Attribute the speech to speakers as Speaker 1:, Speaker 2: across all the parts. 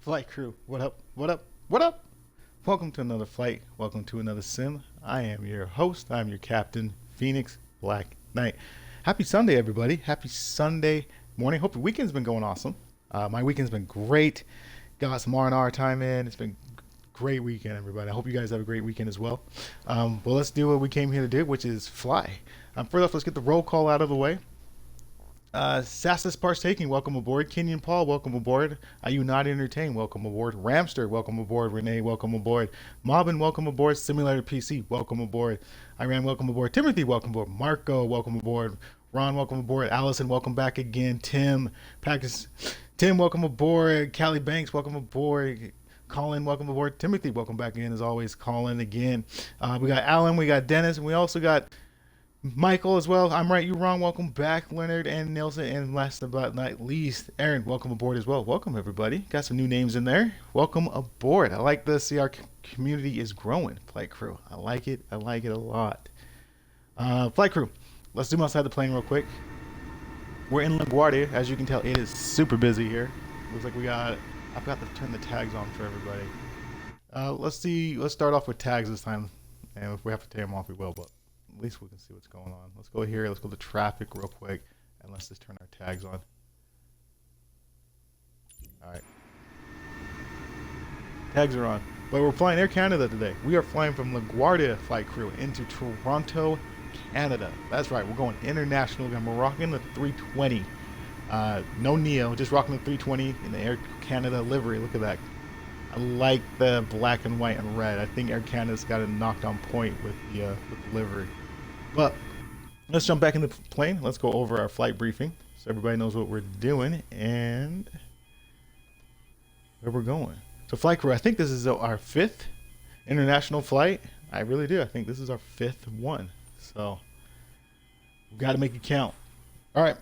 Speaker 1: Flight crew, what up? What up? What up? Welcome to another flight. Welcome to another sim. I am your host. I'm your captain, Phoenix Black Knight. Happy Sunday, everybody. Happy Sunday morning. Hope your weekend's been going awesome. My weekend's been great. Got some R&R time in. It's been a great weekend, everybody. I hope you guys have a great weekend as well. Well, let's do what we came here to do, which is fly. First off, let's get the roll call out of the way. Sassus Partaking, welcome aboard. Kenyon Paul, welcome aboard. Are you not entertained? Welcome aboard. Ramster, welcome aboard. Renee, welcome aboard. Mobbin, welcome aboard. Simulator PC, welcome aboard. Iran, welcome aboard. Timothy, welcome aboard. Marco, welcome aboard. Ron, welcome aboard. Allison, welcome back again. Tim, welcome aboard. Callie Banks, welcome aboard. Colin, welcome aboard. Timothy, welcome back in as always. Colin again. We got Alan, we got Dennis, and we also got Michael as well. I'm right, you wrong. Welcome back, Leonard and Nelson. And last but not least, Aaron, welcome aboard as well. Welcome, everybody. Got some new names in there. Welcome aboard. I like to see our community is growing, flight crew. I like it. I like it a lot. Flight crew, let's zoom outside the plane real quick. We're in LaGuardia. As you can tell, it is super busy here. Looks like I forgot to turn the tags on for everybody. Let's start off with tags this time. And if we have to take them off, we will, but at least we can see what's going on. Let's go here. Let's go to traffic real quick. And let's just turn our tags on. Alright. Tags are on. But we're flying Air Canada today. We are flying from LaGuardia flight crew into Toronto, Canada. That's right. We're going international. We're rocking the 320. No Neo. Just rocking the 320 in the Air Canada livery. Look at that. I like the black and white and red. I think Air Canada's got it knocked on point with the livery. But let's jump back in the plane. Let's go over our flight briefing so everybody knows what we're doing and where we're going. So flight crew, I think this is our 5th international flight. I really do. I think this is our 5th one. So we've got to make it count. All right.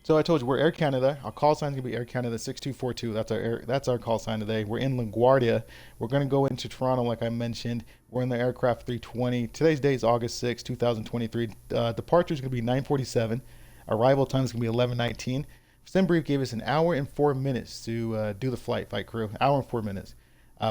Speaker 1: So I told you we're Air Canada. Our call sign is gonna be Air Canada 6242. That's our call sign today. We're in LaGuardia. We're gonna go into Toronto, like I mentioned. We're in the aircraft 320. Today's date is August 6, 2023. Departure is gonna be 9:47. Arrival time is gonna be 11:19. SimBrief gave us an hour and 4 minutes to do the flight crew. Hour and 4 minutes.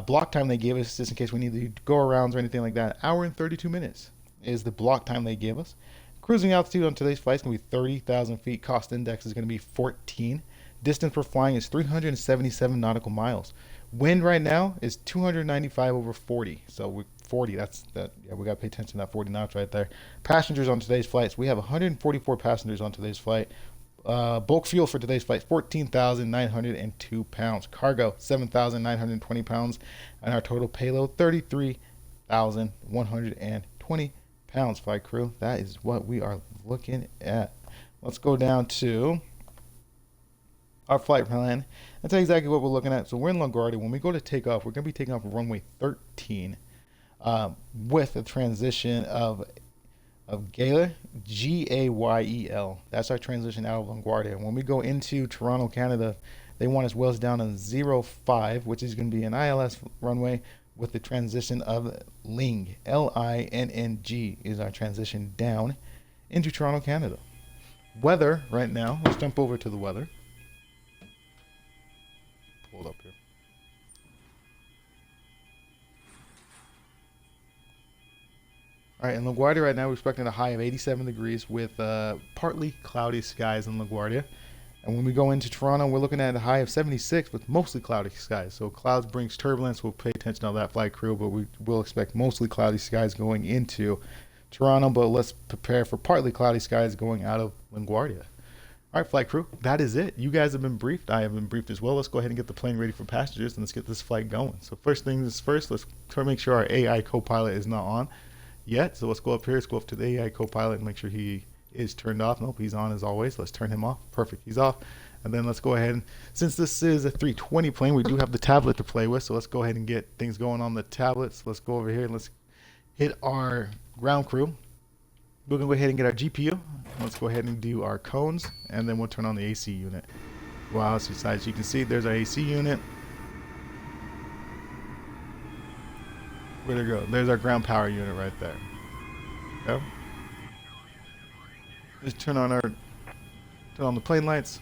Speaker 1: Block time they gave us, just in case we need to go arounds or anything like that. Hour and 32 minutes is the block time they gave us. Cruising altitude on today's flight is going to be 30,000 feet. Cost index is going to be 14. Distance for flying is 377 nautical miles. Wind right now is 295 over 40. So 40, yeah, we got to pay attention to that 40 knots right there. Passengers on today's flights, we have 144 passengers on today's flight. Bulk fuel for today's flight, 14,902 pounds. Cargo, 7,920 pounds. And our total payload, 33,120 pounds, flight crew. That is what we are looking at. Let's go down to our flight plan and tell you exactly what we're looking at. So we're in LaGuardia. When we go to take off, we're going to be taking off runway 13 with a transition of Gayel, G-A-Y-E-L. That's our transition out of LaGuardia. When we go into Toronto, Canada, they want us wheels down on 05, which is going to be an ILS runway with the transition of Ling, L-I-N-N-G is our transition down into Toronto, Canada. Weather right now, let's jump over to the weather. Pull it up here. All right, in LaGuardia right now, we're expecting a high of 87 degrees with partly cloudy skies in LaGuardia. And when we go into Toronto, we're looking at a high of 76 with mostly cloudy skies. So clouds brings turbulence. We'll pay attention to that flight crew, but we will expect mostly cloudy skies going into Toronto. But let's prepare for partly cloudy skies going out of LaGuardia. All right, flight crew, that is it. You guys have been briefed. I have been briefed as well. Let's go ahead and get the plane ready for passengers, and let's get this flight going. So first things first, let's try to make sure our AI co-pilot is not on yet. So let's go up here. Let's go up to the AI co-pilot and make sure he is turned off. Nope, he's on as always. Let's turn him off. Perfect, he's off. And then let's go ahead and, since this is a 320 plane, we do have the tablet to play with. So let's go ahead and get things going on the tablets. Let's go over here and let's hit our ground crew. We're gonna go ahead and get our GPU. Let's go ahead and do our cones, and then we'll turn on the AC unit. Wow, so as you can see, there's our AC unit. Where'd it go? There's our ground power unit right there. Go. Just turn on the plane lights.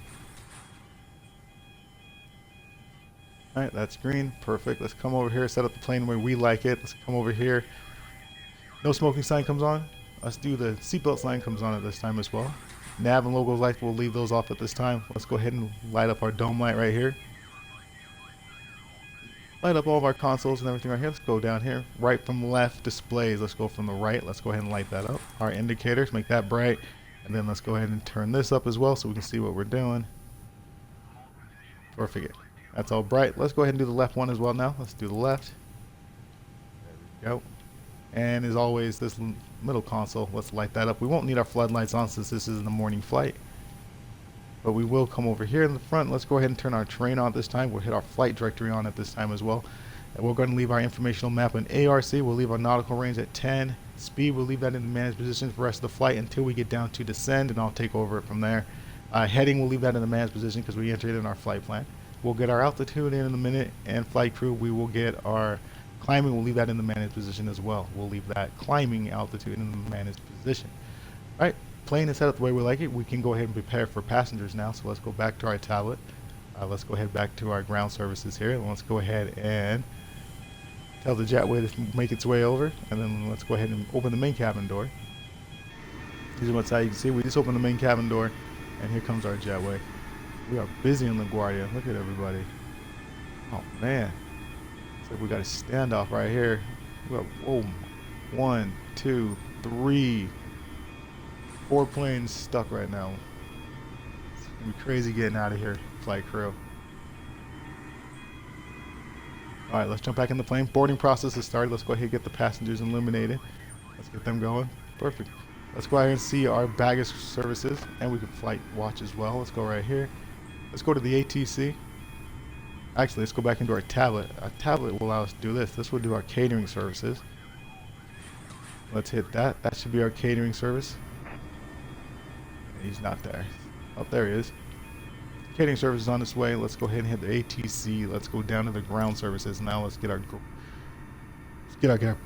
Speaker 1: All right, that's green. Perfect. Let's come over here, set up the plane where we like it. Let's come over here. No smoking sign comes on. Let's do the seatbelt sign comes on at this time as well. Nav and logo lights, we'll leave those off at this time. Let's go ahead and light up our dome light right here. Light up all of our consoles and everything right here. Let's go down here. Right from left displays. Let's go from the right. Let's go ahead and light that up. Our indicators, make that bright. And then let's go ahead and turn this up as well so we can see what we're doing. Perfect. That's all bright. Let's go ahead and do the left one as well now. Let's do the left. There we go. And as always, this middle console, let's light that up. We won't need our floodlights on since this is the morning flight. But we will come over here in the front. Let's go ahead and turn our terrain on this time. We'll hit our flight directory on at this time as well. And we're going to leave our informational map in ARC. We'll leave our nautical range at 10. Speed, we'll leave that in the managed position for the rest of the flight until we get down to descend, and I'll take over it from there. Heading, we'll leave that in the managed position because we entered it in our flight plan. We'll get our altitude in a minute, and flight crew, we will get our climbing. We'll leave that in the managed position as well. We'll leave that climbing altitude in the managed position. All right. Plane is set up the way we like it. We can go ahead and prepare for passengers now. So let's go back to our tablet. Let's go ahead back to our ground services here. And let's go ahead and tell the jetway to make its way over. And then let's go ahead and open the main cabin door. This is what's how you can see. We just opened the main cabin door, and here comes our jetway. We are busy in LaGuardia. Look at everybody. Oh man, it's like we got a standoff right here. We got 1, 2, 3. 4 planes stuck right now. It's gonna be crazy getting out of here, flight crew. Alright, let's jump back in the plane. Boarding process has started. Let's go ahead and get the passengers illuminated. Let's get them going. Perfect. Let's go ahead and see our baggage services, and we can flight watch as well. Let's go right here. Let's go to the ATC. Actually, let's go back into our tablet. Our tablet will allow us to do this. This will do our catering services. Let's hit that. That should be our catering service. He's not there. Oh, there he is. Catering service is on its way. Let's go ahead and hit the ATC. Let's go down to the ground services now. Let's get our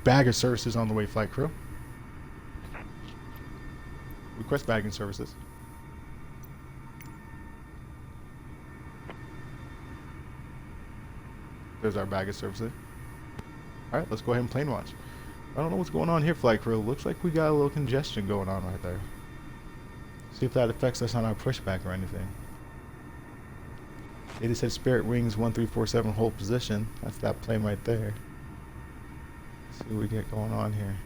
Speaker 1: baggage services on the way, flight crew. Request baggage services. There's our baggage services. All right, let's go ahead and plane watch. I don't know what's going on here, flight crew. Looks like we got a little congestion going on right there. See if that affects us on our pushback or anything. It said Spirit Wings 1347 hold position. That's that plane right there. Let's see what we get going on here.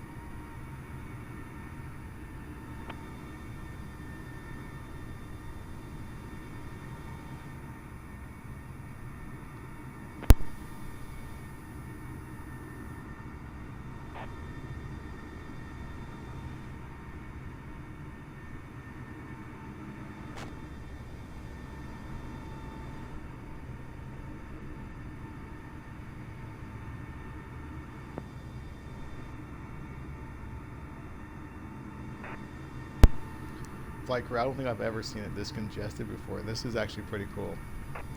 Speaker 1: Flight crew, I don't think I've ever seen it this congested before. This is actually pretty cool.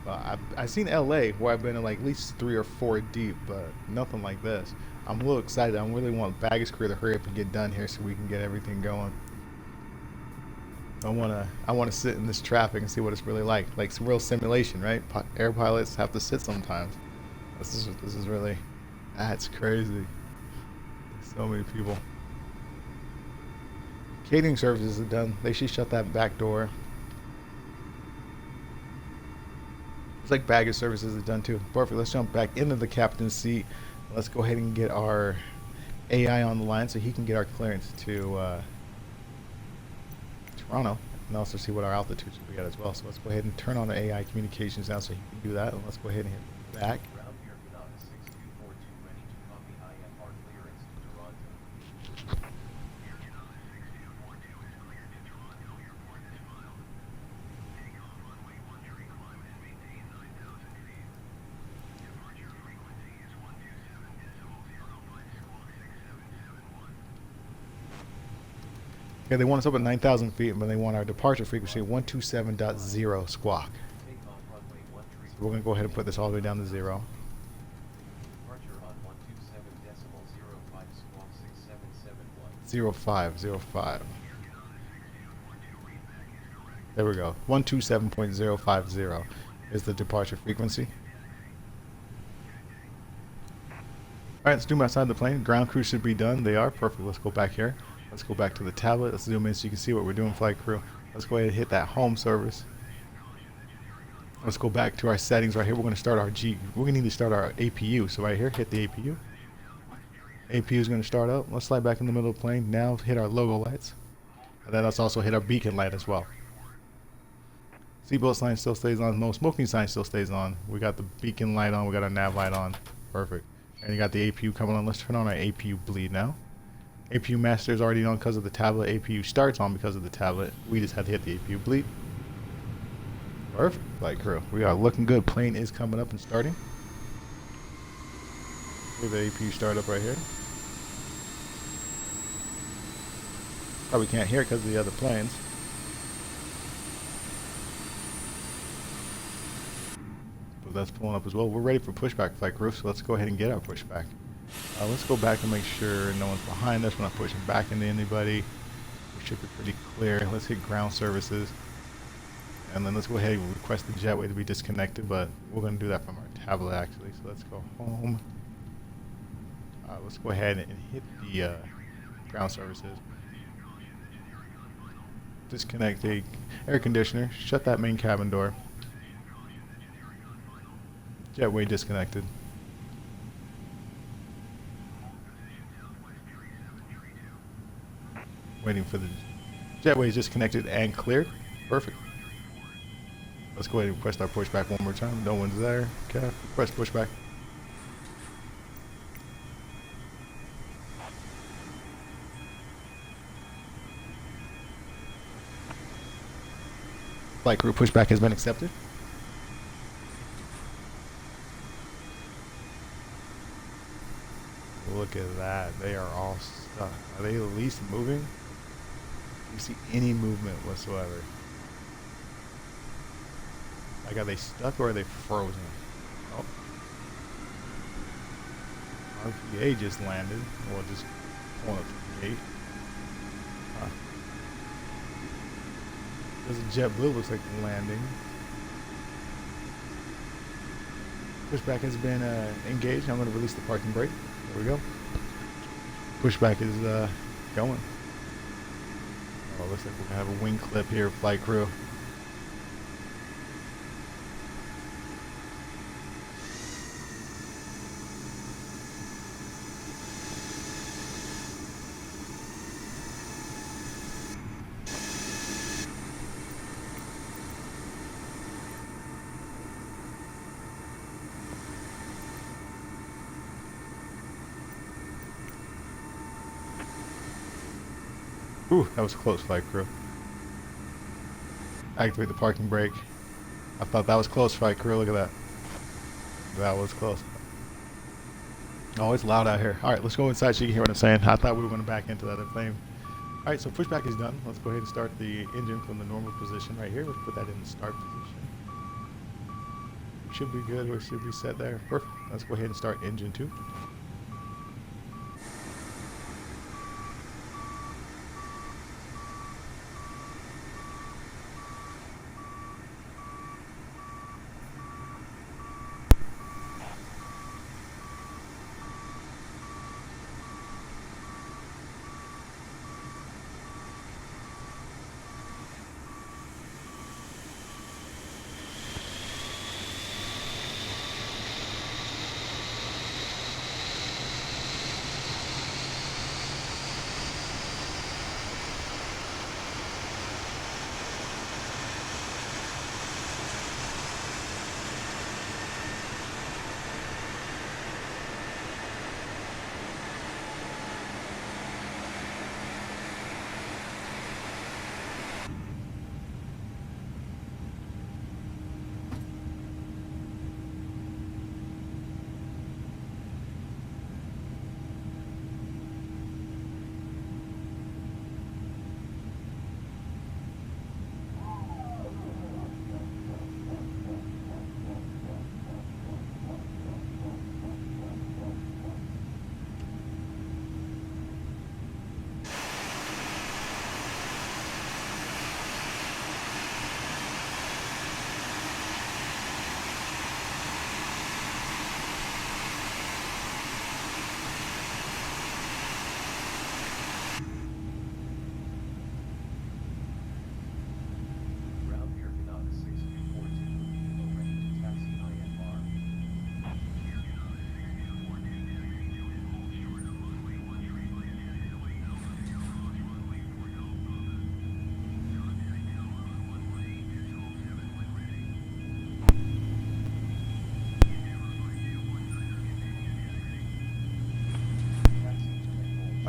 Speaker 1: I've seen LA where I've been in like at least 3 or 4 deep, but nothing like this. I'm a little excited. I really want baggage crew to hurry up and get done here so we can get everything going. I wanna sit in this traffic and see what it's really like some real simulation, right? Air pilots have to sit sometimes. This is really, that's crazy. So many people. Catering services are done. They should shut that back door. It's like baggage services are done too. Perfect. Let's jump back into the captain's seat. Let's go ahead and get our AI on the line so he can get our clearance to Toronto, and also see what our altitude should be at as well. So let's go ahead and turn on the AI communications now so he can do that. And let's go ahead and hit back. Okay, they want us up at 9,000 feet, but they want our departure frequency at 127.0 squawk. So we're going to go ahead and put this all the way down to 0.
Speaker 2: Departure on 127.05 squawk 6771.
Speaker 1: 0505. There we go. 127.050 is the departure frequency. Alright, let's zoom outside the plane. Ground crew should be done. They are. Perfect. Let's go back here. Let's go back to the tablet. Let's zoom in so you can see what we're doing, flight crew. Let's go ahead and hit that home service. Let's go back to our settings right here. We're going to start our we're going to need to start our APU. So right here, hit the APU. APU is going to start up. Let's slide back in the middle of the plane. Now hit our logo lights. And then let's also hit our beacon light as well. Seatbelt sign still stays on. No smoking sign still stays on. We got the beacon light on. We got our nav light on. Perfect. And you got the APU coming on. Let's turn on our APU bleed now. APU master is already on because of the tablet. APU starts on because of the tablet. We just had to hit the APU bleed. Perfect. Flight crew. We are looking good. Plane is coming up and starting. Here's the APU start up right here. Probably can't hear it because of the other planes. But that's pulling up as well. We're ready for pushback, flight crew, so let's go ahead and get our pushback. Let's go back and make sure no one's behind us. We're not pushing back into anybody. We should be pretty clear. Let's hit ground services. And then let's go ahead and request the jetway to be disconnected, but we're going to do that from our tablet actually. So let's go home. Let's go ahead and hit the ground services. Disconnect the air conditioner. Shut that main cabin door. Jetway disconnected. Waiting for the jetway is disconnected and cleared. Perfect. Let's go ahead and request our pushback one more time. No one's there. Okay, request pushback. Flight crew pushback has been accepted. Look at that. They are all stuck. Are they at least moving? Do you see any movement whatsoever? Like, are they stuck or are they frozen? Oh. RPA just landed. Well, just pulling up the gate. Huh. There's a JetBlue looks like landing. Pushback has been engaged. I'm going to release the parking brake. There we go. Pushback is going. Oh, looks like we're going to have a wing clip here, flight crew. Ooh, that was close, flight crew. Activate the parking brake. I thought that was close, flight crew. Look at that. That was close. Oh, it's loud out here. All right, let's go inside so you can hear what I'm saying. I thought we were going to back into that plane. All right, so pushback is done. Let's go ahead and start the engine from the normal position right here. Let's put that in the start position. Should be good. We should be set there. Perfect. Let's go ahead and start engine 2.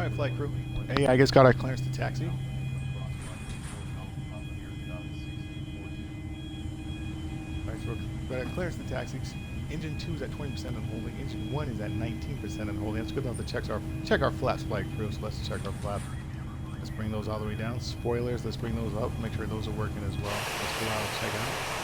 Speaker 1: All right, flight crew. Hey, I just got our clearance to taxi. All right, so we got our clearance to taxi. Engine 2 is at 20% and holding. Engine 1 is at 19% and holding. It's good enough to check our flaps, flight crew. So let's check our flaps. Let's bring those all the way down. Spoilers, let's bring those up. Make sure those are working as well. Let's go out and check out.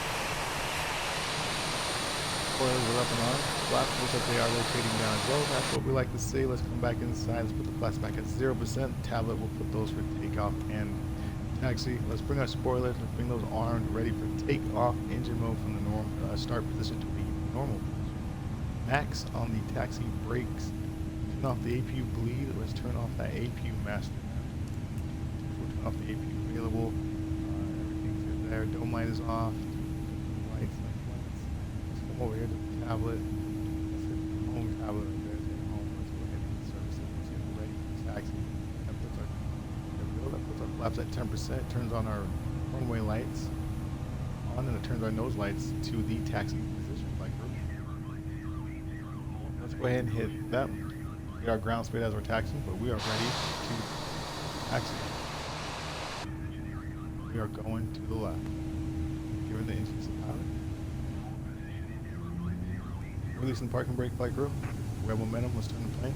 Speaker 1: Spoilers are up and on. Flaps looks like they are rotating down as well. That's what we like to see. Let's come back inside. Let's put the flaps back at 0%. Tablet, we'll put those for takeoff and taxi. Let's bring our spoilers. Let's bring those armed, ready for takeoff. Engine mode from the normal start position to the normal position. Max on the taxi brakes. Turn off the APU bleed. Let's turn off that APU master. We'll turn off the APU available. Everything's there. Dome light is off. Lights. Let's come over here to the tablet. Let's hit the home tablet right there. Take home. Let's go ahead and service it. Let's get ready for taxi. That puts our flaps at 10%. Turns on our runway lights. On, and it turns our nose lights to the taxi position. Like, let's go ahead and hit that. Get our ground speed as we're taxiing, but we are ready to taxi. We are going to the left. Give it the engines of power. Releasing parking brake, flight crew. We have momentum. Let's turn the plane.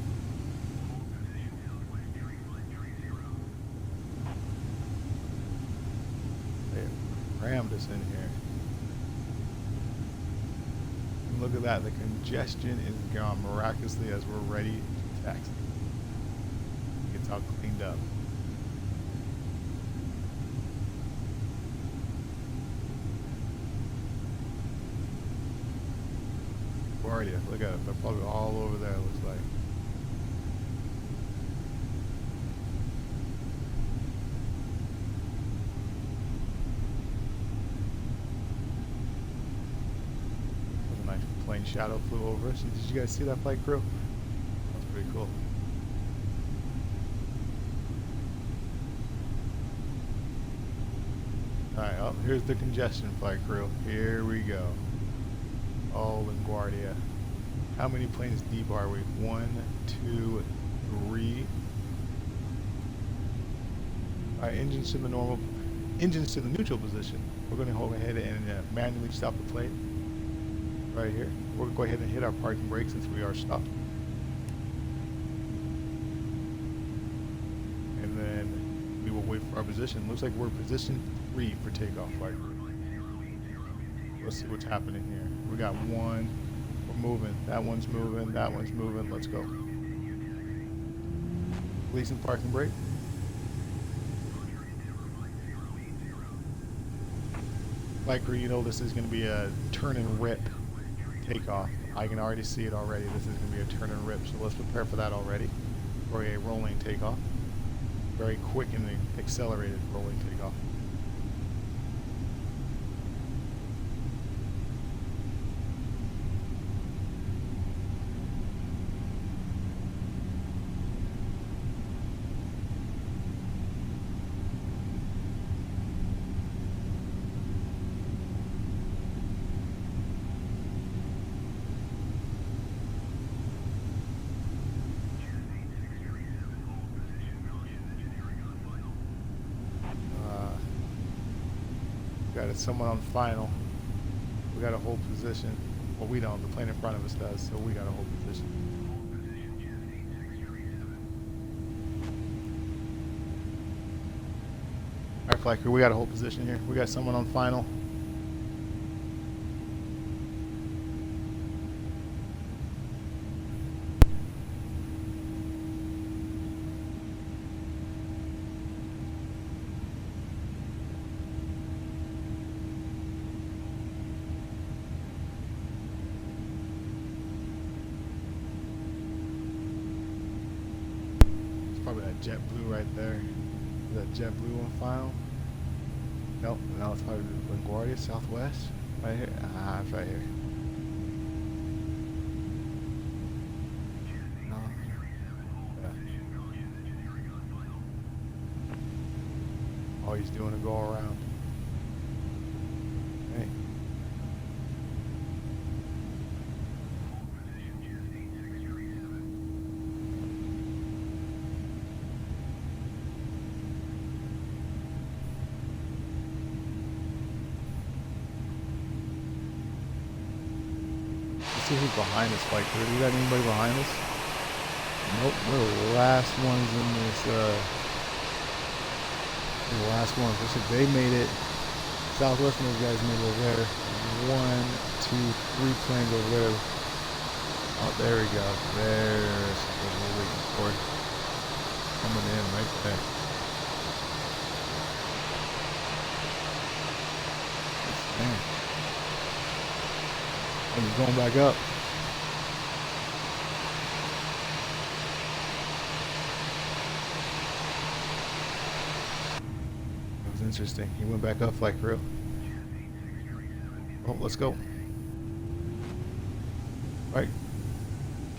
Speaker 1: They rammed us in here. And look at that. The congestion is gone miraculously as we're ready to taxi. It's all cleaned up. LaGuardia, look at it. They're probably all over there, it looks like. A nice plane shadow flew over us. Did you guys see that, flight crew? That's pretty cool. Alright, oh, here's the congestion, flight crew. Here we go. Oh, LaGuardia. How many planes deep are we? 1, 2, 3. Alright, engines to the normal, engines to the neutral position. We're going to go ahead and manually stop the plane right here. We'll go ahead and hit our parking brake since we are stopped. And then we will wait for our position. Looks like we're position 3 for takeoff, flight crew. Let's see what's happening here. We got one. We're moving. That one's moving. That one's moving. Let's go. Releasing parking brake. Flight crew, you know this is going to be a turn and rip takeoff. I can already see it already. This is going to be a turn and rip. So let's prepare for that already. For a rolling takeoff. Very quick and accelerated rolling takeoff. Got someone on final. We got to hold position. Well, we don't. The plane in front of us does, so we got to hold position. All right, flight crew, we got to hold position here. We got someone on final. Probably that JetBlue right there. Is that JetBlue on file? Nope, no, it's probably LaGuardia, Southwest. Right here? Ah, it's right here. No. Yeah. All he's doing is go around. Hey. Let's see who's behind this flight crew. Do we got anybody behind us? Nope, we're the last ones in this, the last ones. Looks like they made it. Southwest, and those guys made it over there. 1, 2, 3 planes over there. Oh, there we go. There's what we're waiting for. Coming in right there. Man. And he's going back up. That was interesting. He went back up like real. Oh, let's go. Right.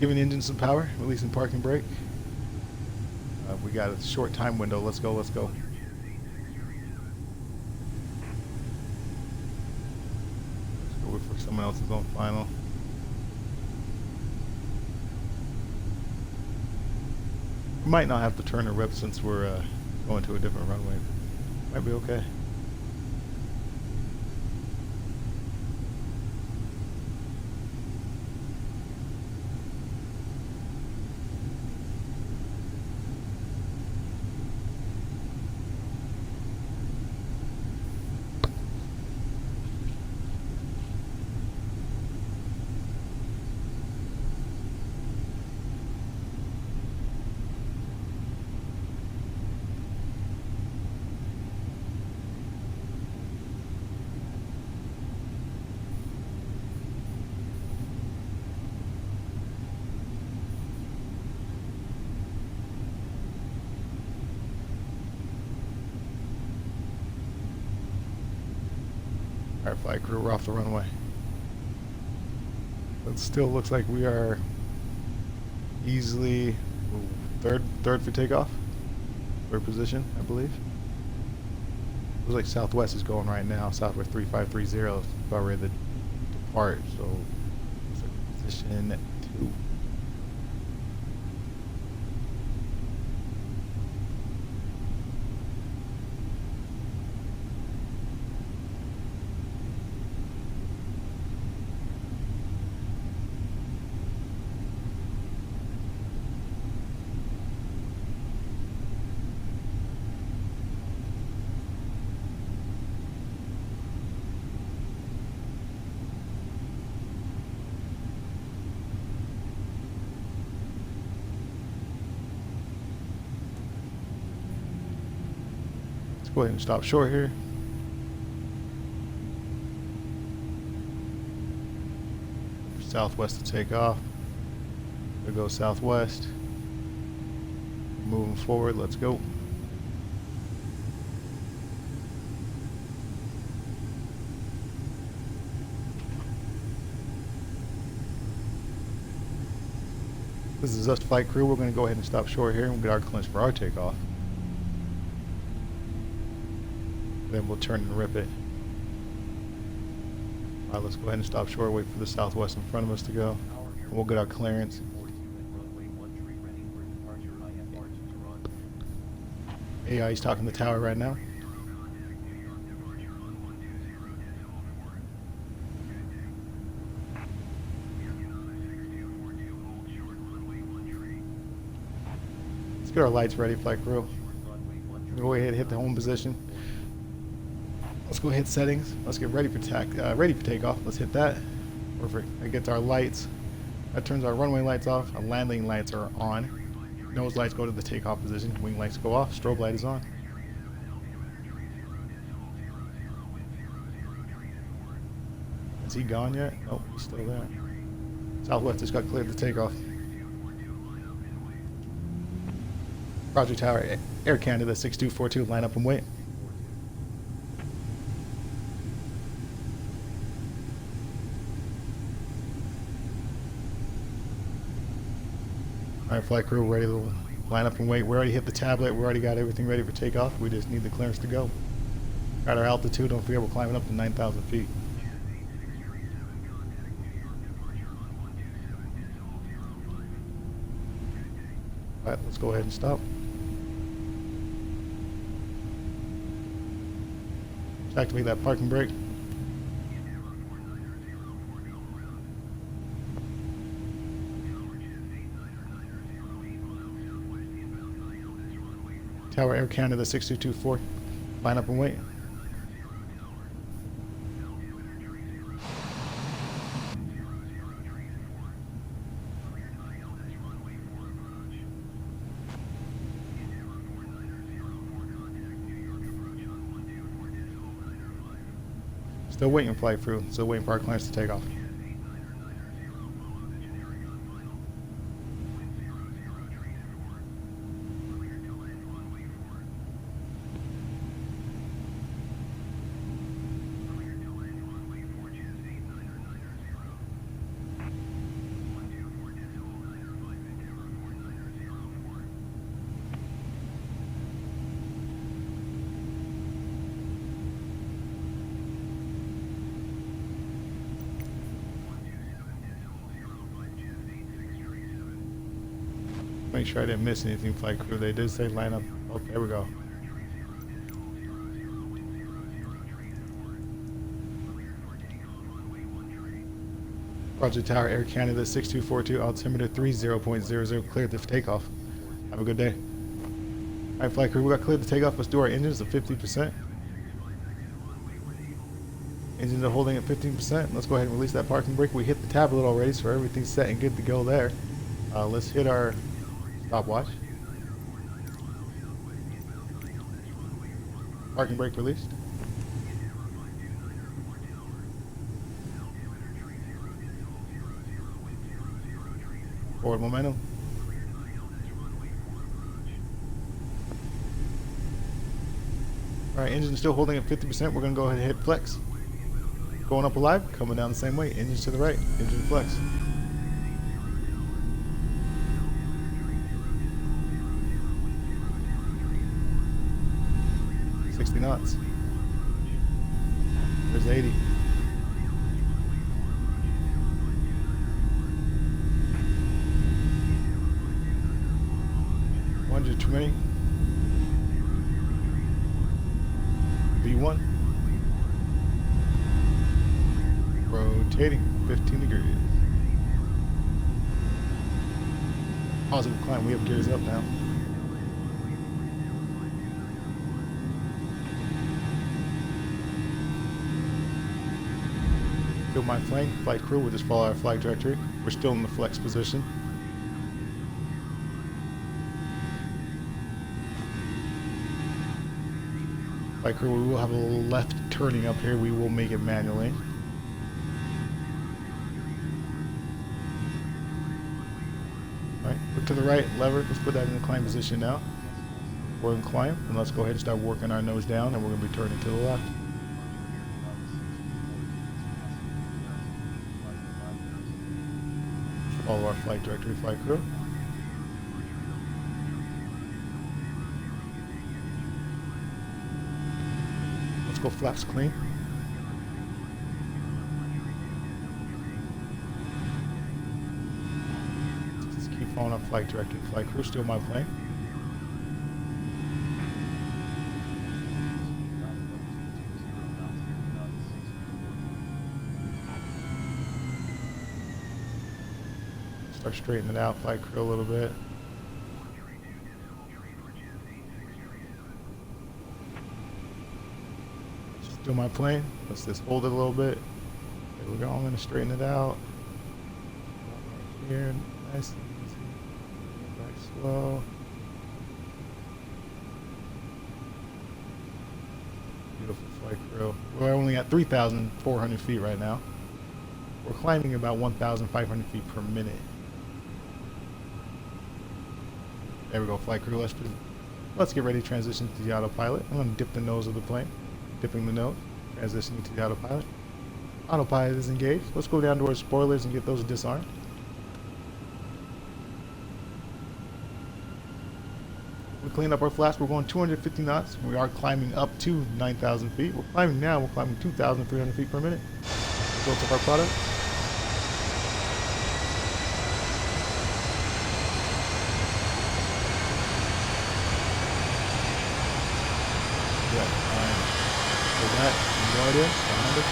Speaker 1: Giving the engine some power, releasing parking brake. We got a short time window. Let's go, let's go. Let's go wait for someone else's on final. We might not have to turn a rip since we're going to a different runway. Might be okay. Alright, flight crew, we're off the runway. It still looks like we are easily third for takeoff. Third position, I believe. Looks like Southwest is going right now. Southwest 3530 is about ready to depart. So, looks like position 2. Go ahead and stop short here. Southwest to take off. We'll go southwest. Moving forward, let's go. This is us flight crew. We're going to go ahead and stop short here and we'll get our clearance for our takeoff. Then we'll turn and rip it. Alright, let's go ahead and stop short, wait for the Southwest in front of us to go. And we'll get our clearance. AI is talking to the tower right now. Let's get our lights ready, flight crew. Go ahead and hit the home position. Let's go hit settings. Let's get ready for takeoff. Let's hit that. Perfect. That gets our lights. That turns our runway lights off. Our landing lights are on. Nose lights go to the takeoff position. Wing lights go off. Strobe light is on. Is he gone yet? Nope, he's still there. Southwest just got cleared to takeoff. Project Tower, Air Canada 6242, line up and wait. Alright, flight crew, we're ready to line up and wait. We already hit the tablet. We already got everything ready for takeoff. We just need the clearance to go. Got our altitude. Don't forget we're climbing up to 9,000 feet. Alright, let's go ahead and stop. Activate that parking brake. Tower Air Canada 6224. Line up and wait. Still waiting, flight crew. Still waiting for our clearance to take off. Make sure I didn't miss anything, flight crew. They did say line up. Oh, there we go. Roger, Tower Air Canada 6242, altimeter 30.00, cleared to takeoff. Have a good day. Alright, flight crew, we got cleared to take off. Let's do our engines at 50%. Engines are holding at 15%. Let's go ahead and release that parking brake. We hit the tablet already, so everything's set and good to go there. Let's hit our stopwatch. Parking brake released. Forward momentum. Alright, engine still holding at 50%. We're going to go ahead and hit flex. Going up alive, coming down the same way. Engine to the right, engine flex. Knots. There's 80. $120. V1. Rotating 15 degrees. Positive climb. We have gears up now. Still my flank, flight crew, we'll just follow our flight trajectory. We're still in the flex position. Flight crew, we will have a little left turning up here. We will make it manually. Alright, look to the right, lever. Let's put that in the climb position now. We're in climb, and let's go ahead and start working our nose down, and we're going to be turning to the left. Follow our flight directory, flight crew. Let's go flaps clean. Just keep following our flight directory, flight crew. Still my plane. Start straightening it out, flight crew a little bit. Still my plane. Let's just hold it a little bit. There we go. I'm going to straighten it out. Right here, nice and easy. Back slow. Beautiful flight crew. We're only at 3,400 feet right now. We're climbing about 1,500 feet per minute. There we go, flight crew. Let's get ready to transition to the autopilot. I'm going to dip the nose of the plane. Dipping the nose. Transitioning to the autopilot. Autopilot is engaged. Let's go down to our spoilers and get those disarmed. We clean up our flaps. We're going 250 knots. We are climbing up to 9,000 feet. We're climbing now. We're climbing 2,300 feet per minute. Built up our product. That, LaGuardia, 100.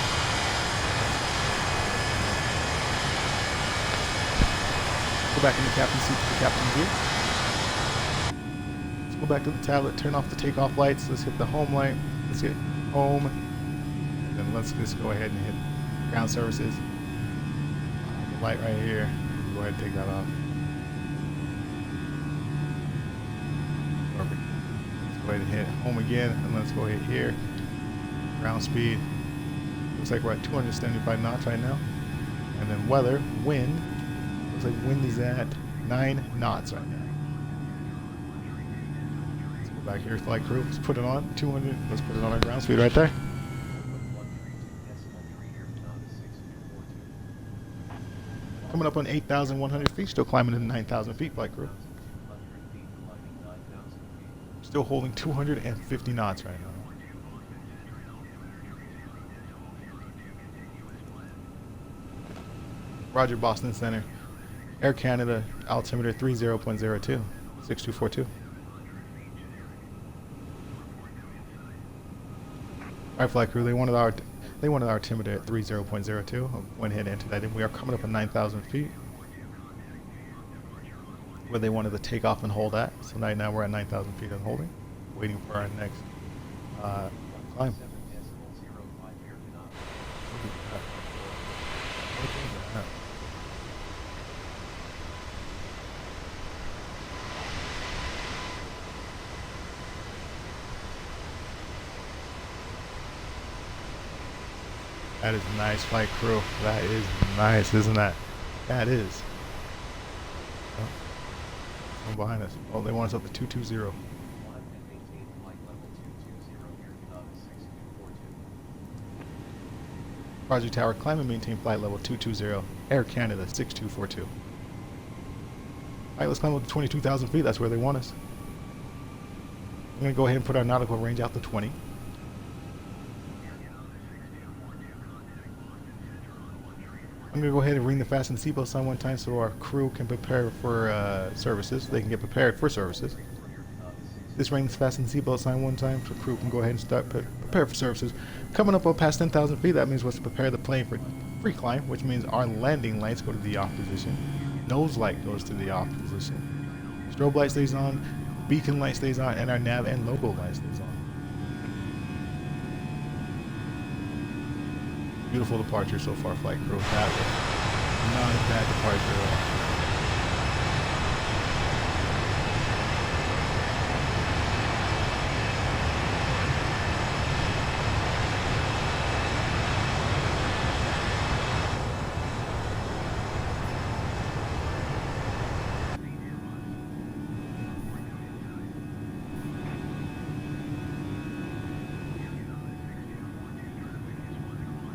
Speaker 1: Go back in the captain's seat to the captain's view. Go back to the tablet, turn off the takeoff lights. Let's hit the home light. Let's hit home. And then let's just go ahead and hit ground services. The light right here. Go ahead and take that off. Perfect. Let's go ahead and hit home again. And let's go ahead here. Ground speed. Looks like we're at 275 knots right now. And then weather, wind. Looks like wind is at 9 knots right now. Let's go back here, flight crew. Let's put it on 200. Let's put it on our ground speed right there. Coming up on 8,100 feet. Still climbing to 9,000 feet, flight crew. Still holding 250 knots right now. Roger, Boston Center. Air Canada, altimeter 30.02, 6242. Alright, flight crew, they wanted our altimeter at 30.02. I went ahead and entered that in. We are coming up at 9,000 feet. Where they wanted to take off and hold at. So right now we're at 9,000 feet and holding. Waiting for our next climb. That is nice, flight crew. That is nice, isn't that? That is. Oh, someone behind us. Oh, they want us up to 220. Roger Tower, climb and maintain flight level 220. Air Canada 6242. Alright, let's climb up to 22,000 feet. That's where they want us. I'm going to go ahead and put our nautical range out to 20. I'm going to go ahead and ring the fasten seatbelt sign one time so our crew can prepare for services. They can get prepared for services. This ring the fasten seatbelt sign one time so crew can go ahead and start prepare for services. Coming up past 10,000 feet, that means we're to prepare the plane for free climb, which means our landing lights go to the off position. Nose light goes to the off position. Strobe light stays on, beacon light stays on, and our nav and logo light stays on. Beautiful departure so far, flight crew. That was not a bad departure at all.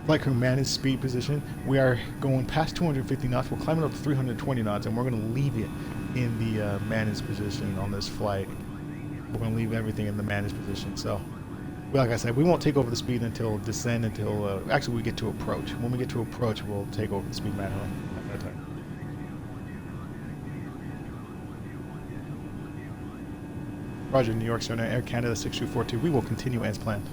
Speaker 1: Flight crew managed speed position. We are going past 250 knots. We're climbing up to 320 knots, and we're going to leave it in the managed position on this flight. We're going to leave everything in the managed position. So, like I said, we won't take over the speed until descend, until actually we get to approach. When we get to approach, we'll take over the speed manually at that time. Roger, New York Center, Air Canada 6242. We will continue as planned.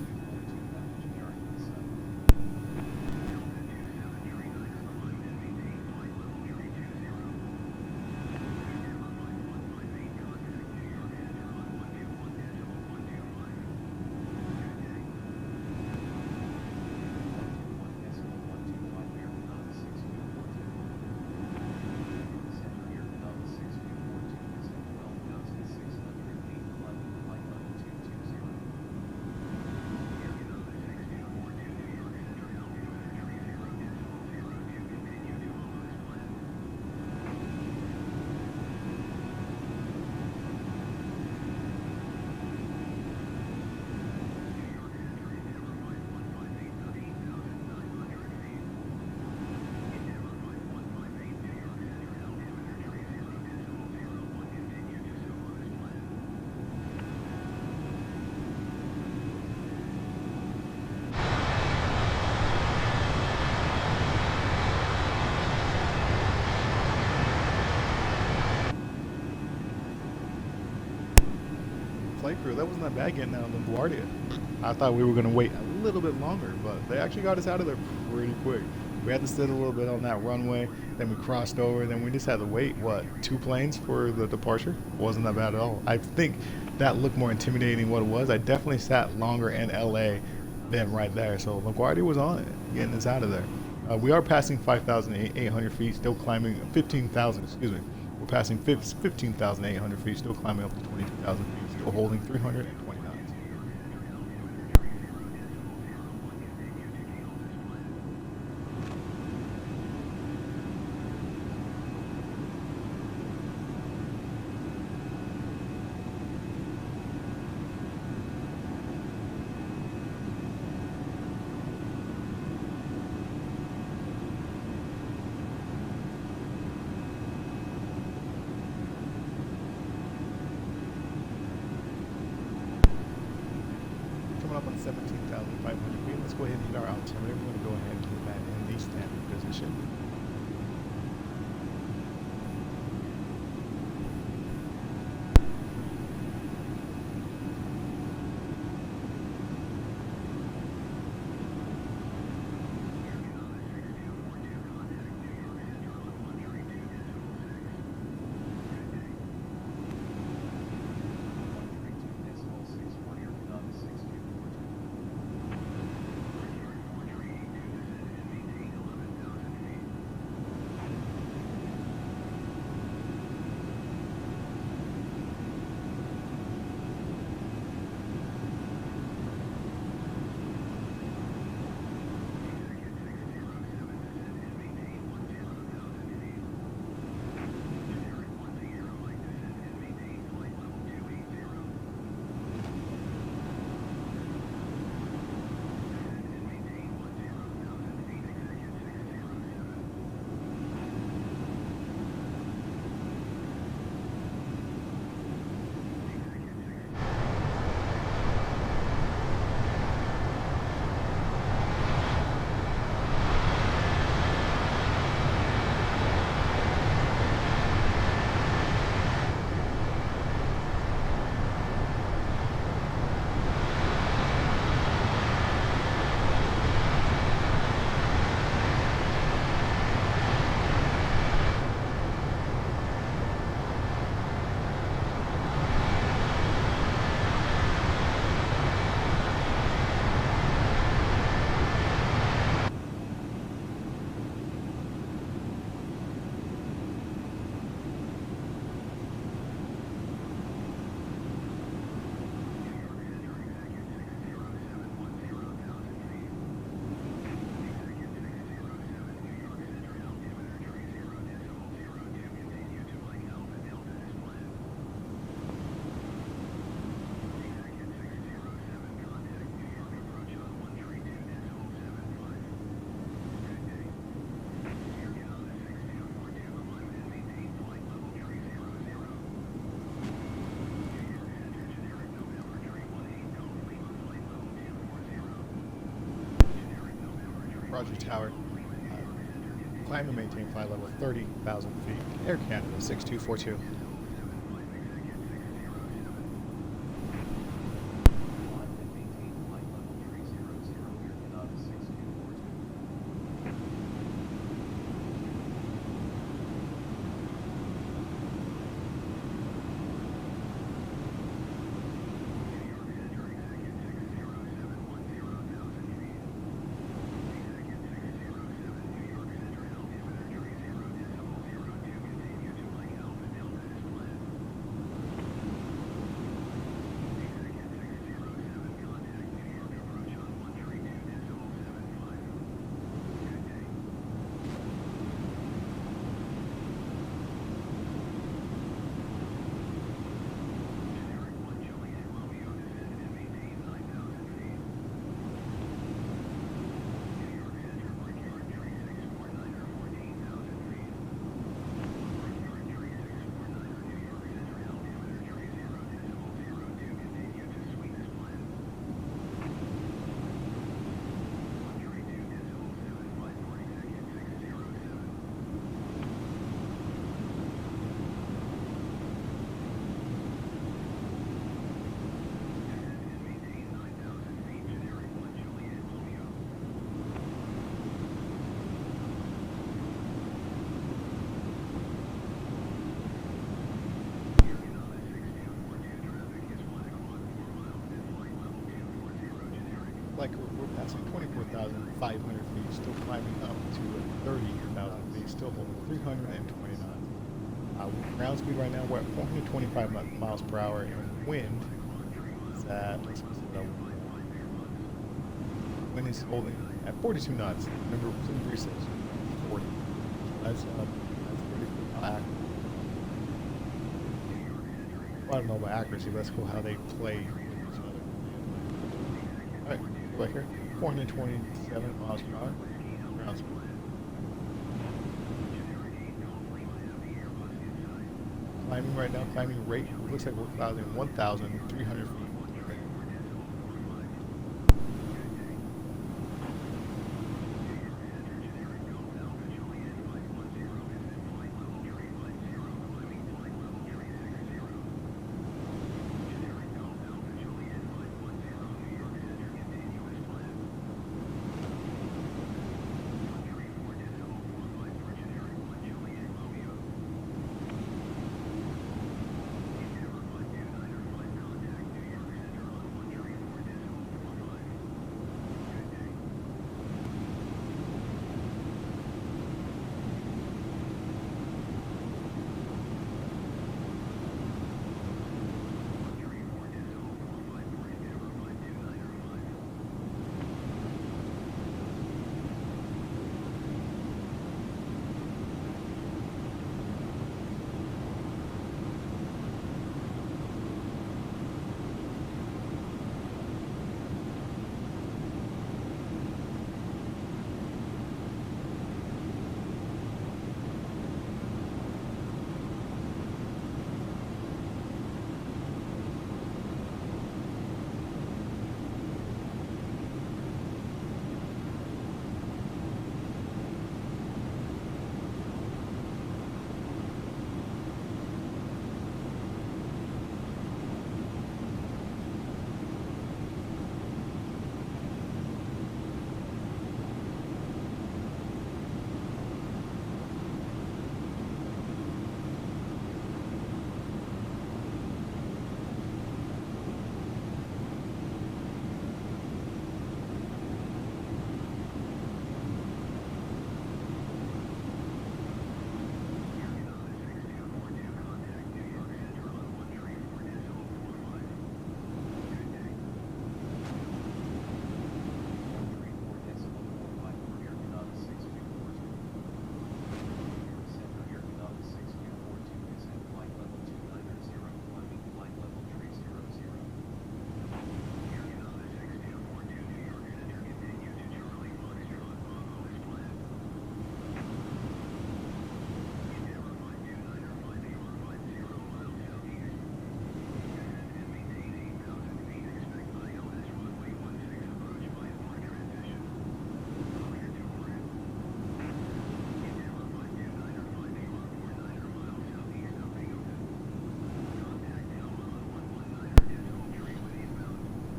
Speaker 1: Flight crew, that wasn't that bad getting out of LaGuardia. I thought we were going to wait a little bit longer, but they actually got us out of there pretty quick. We had to sit a little bit on that runway, then we crossed over, then we just had to wait, what, 2 planes for the departure? Wasn't that bad at all. I think that looked more intimidating than what it was. I definitely sat longer in LA than right there, so LaGuardia was on it, getting us out of there. We are passing 5,800 feet, still climbing 15,000, excuse me. We're passing 15,800 feet, still climbing up to 22,000 feet, still holding 320 knots. Up on 17,500 feet. Let's go ahead and hit our altimeter. We're going to go ahead and put that in the standard position. Roger Tower. Climb and maintain flight level 30,000 feet. Air Canada 6242. passing 24,500 feet, still climbing up to 30,000 feet, still holding 320 knots. Ground speed right now, we're at 425 miles per hour, and wind is at, let's see what that wind is holding at 42 knots. Remember, some breeze says 40. That's pretty accurate. I don't know about accuracy, but that's cool how they play with each other. Alright, right here, 427 miles per hour, ground speed. Climbing right now, climbing rate, looks like we're climbing 1,300 feet.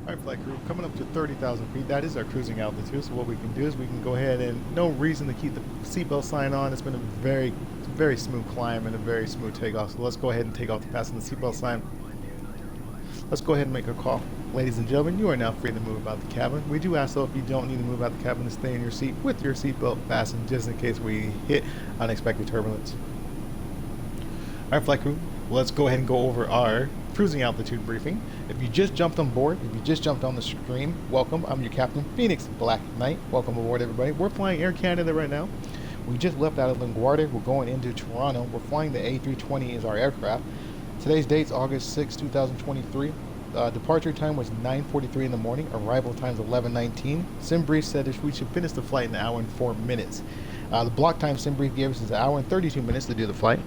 Speaker 1: Alright, flight crew, coming up to 30,000 feet, that is our cruising altitude, so what we can do is we can go ahead and, no reason to keep the seatbelt sign on. It's been a very smooth climb and a very smooth takeoff, so let's go ahead and take off the fasten the seatbelt sign. Let's go ahead and make a call. Ladies and gentlemen, you are now free to move about the cabin. We do ask, though, if you don't need to move out the cabin, to stay in your seat with your seatbelt fastened, just in case we hit unexpected turbulence. Alright, flight crew, let's go ahead and go over our cruising altitude briefing. If you just jumped on board, if you just jumped on the screen, welcome. I'm your captain, Phoenix Black Knight. Welcome aboard, everybody. We're flying Air Canada right now. We just left out of LaGuardia. We're going into Toronto. We're flying the A320 as our aircraft. Today's date's August 6, 2023. Departure time was 9:43 in the morning. Arrival time is 11:19. SimBrief said that we should finish the flight in an hour and 4 minutes. The block time SimBrief gave us is an hour and 32 minutes to do the flight.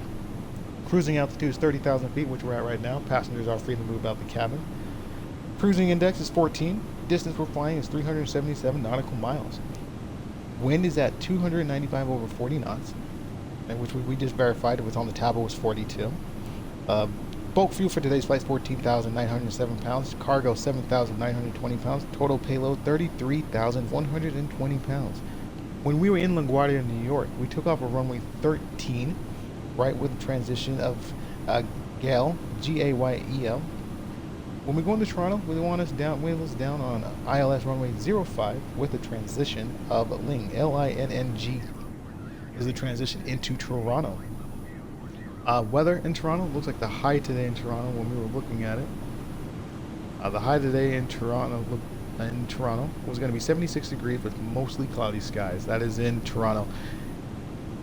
Speaker 1: Cruising altitude is 30,000 feet, which we're at right now. Passengers are free to move out the cabin. Cruising index is 14. Distance we're flying is 377 nautical miles. Wind is at 295 over 40 knots, which we just verified. It was on the tablet, was 42. Bulk fuel for today's flight is 14,907 pounds. Cargo 7,920 pounds. Total payload 33,120 pounds. When we were in LaGuardia, New York, we took off a runway 13, right with the transition of Gale, G-A-Y-E-L. When we go into Toronto, we want us down, wheels down on ILS runway 05 with a transition of Ling, L-I-N-N-G, is the transition into Toronto. Weather in Toronto looks like the high today in Toronto when we were looking at it. The high today in Toronto was going to be 76 degrees with mostly cloudy skies. That is in Toronto.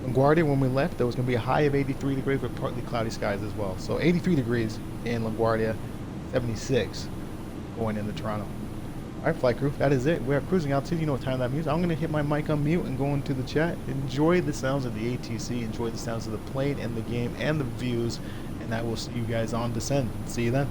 Speaker 1: LaGuardia, when we left, there was going to be a high of 83 degrees with partly cloudy skies as well. So 83 degrees in LaGuardia, 76 going into Toronto. All right, flight crew, that is it. We are cruising altitude. You know what time that means. I'm going to hit my mic on mute and go into the chat. Enjoy the sounds of the ATC. Enjoy the sounds of the plane and the game and the views. And I will see you guys on descent. See you then.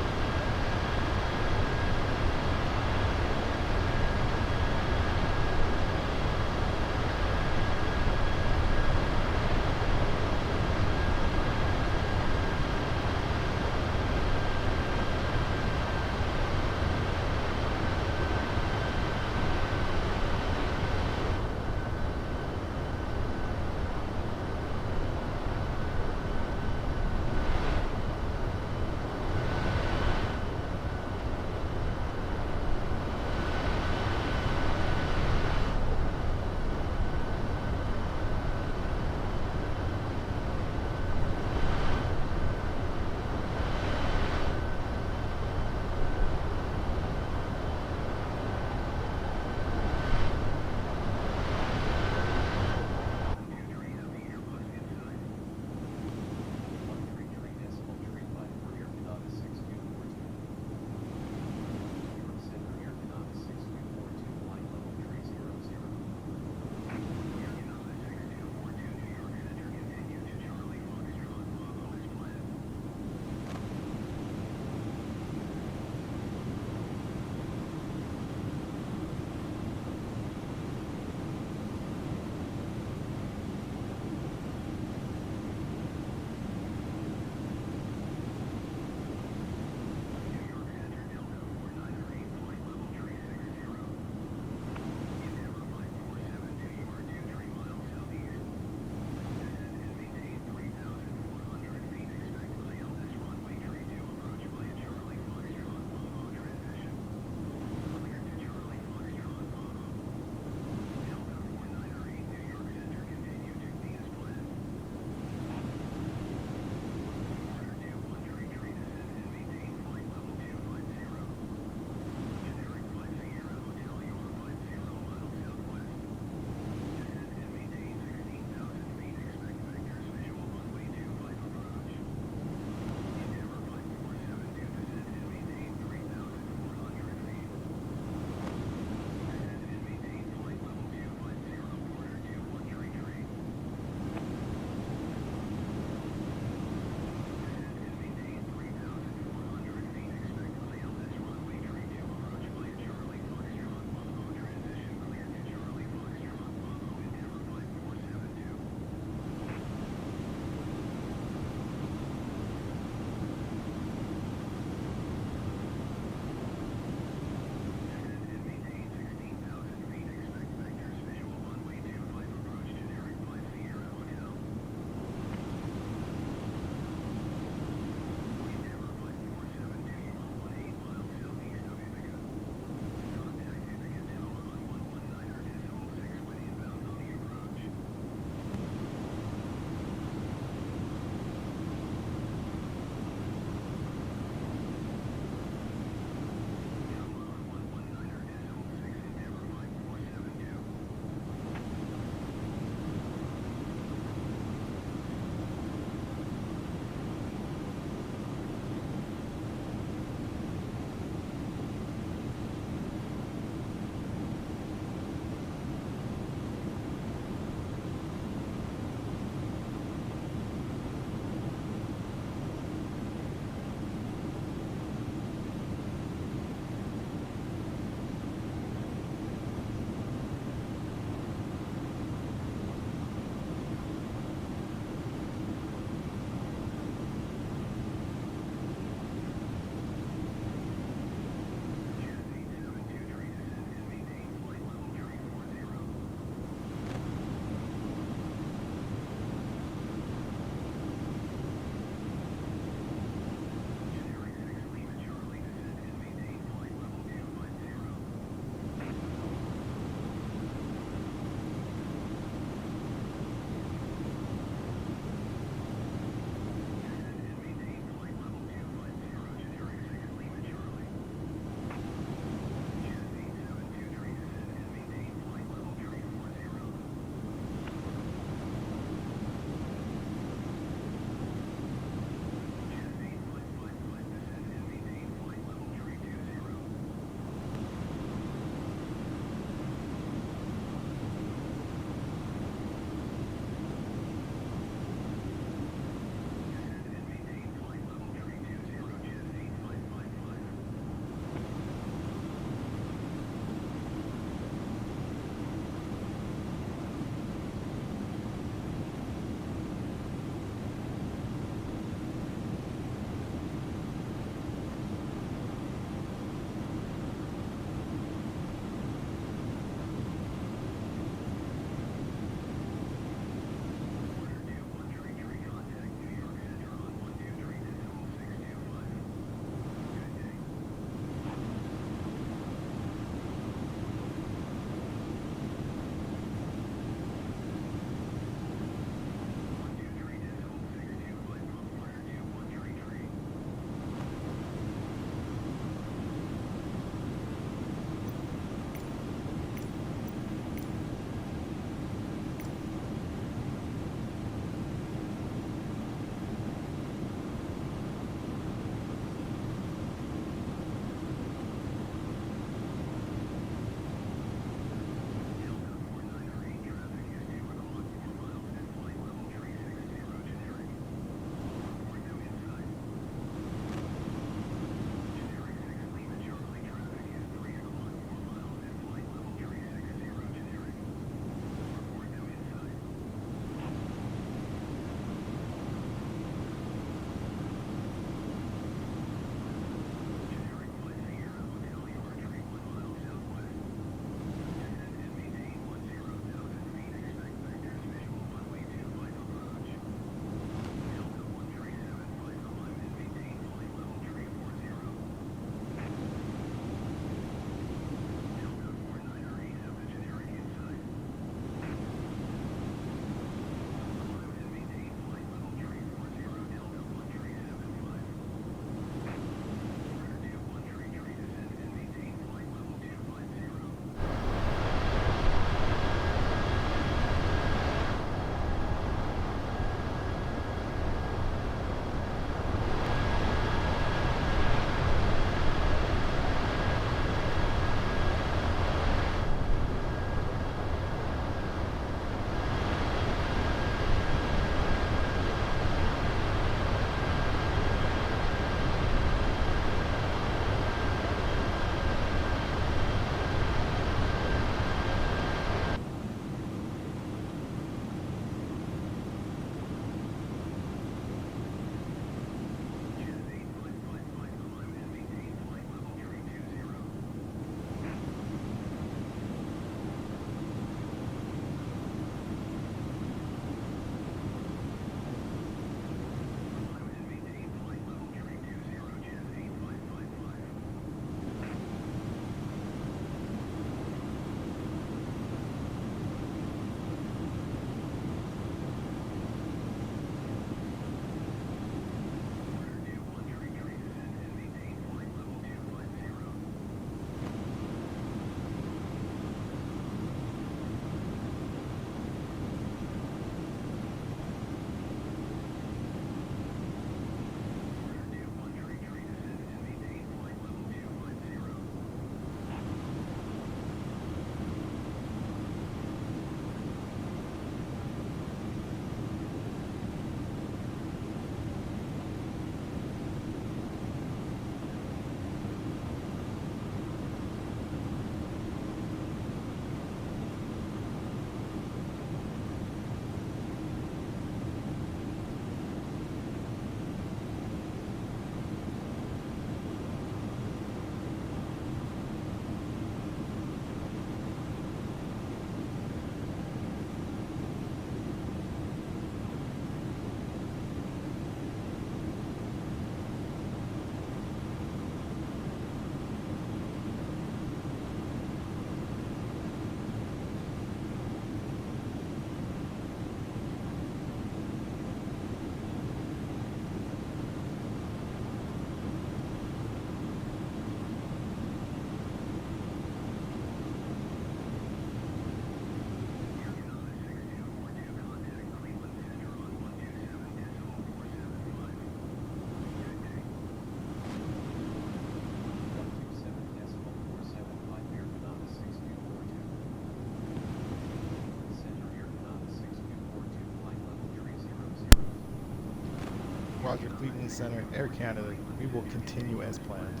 Speaker 1: Roger, Cleveland Center, Air Canada. We will continue as planned.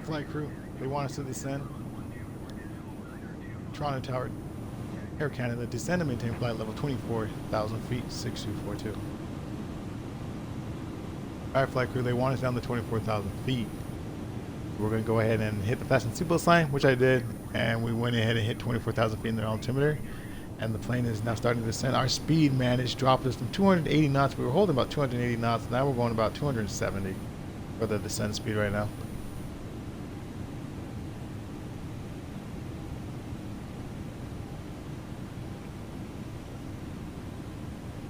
Speaker 1: Alright, flight crew, they want us to descend. Toronto Tower, Air Canada, descend and maintain flight level 24,000 feet, 6242. Alright, flight crew, they want us down to 24,000 feet. We're going to go ahead and hit the fasten seatbelt sign, which I did, and we went ahead and hit 24,000 feet in the altimeter, and the plane is now starting to descend. Our speed managed dropped us from 280 knots. We were holding about 280 knots. Now we're going about 270 for the descent speed right now.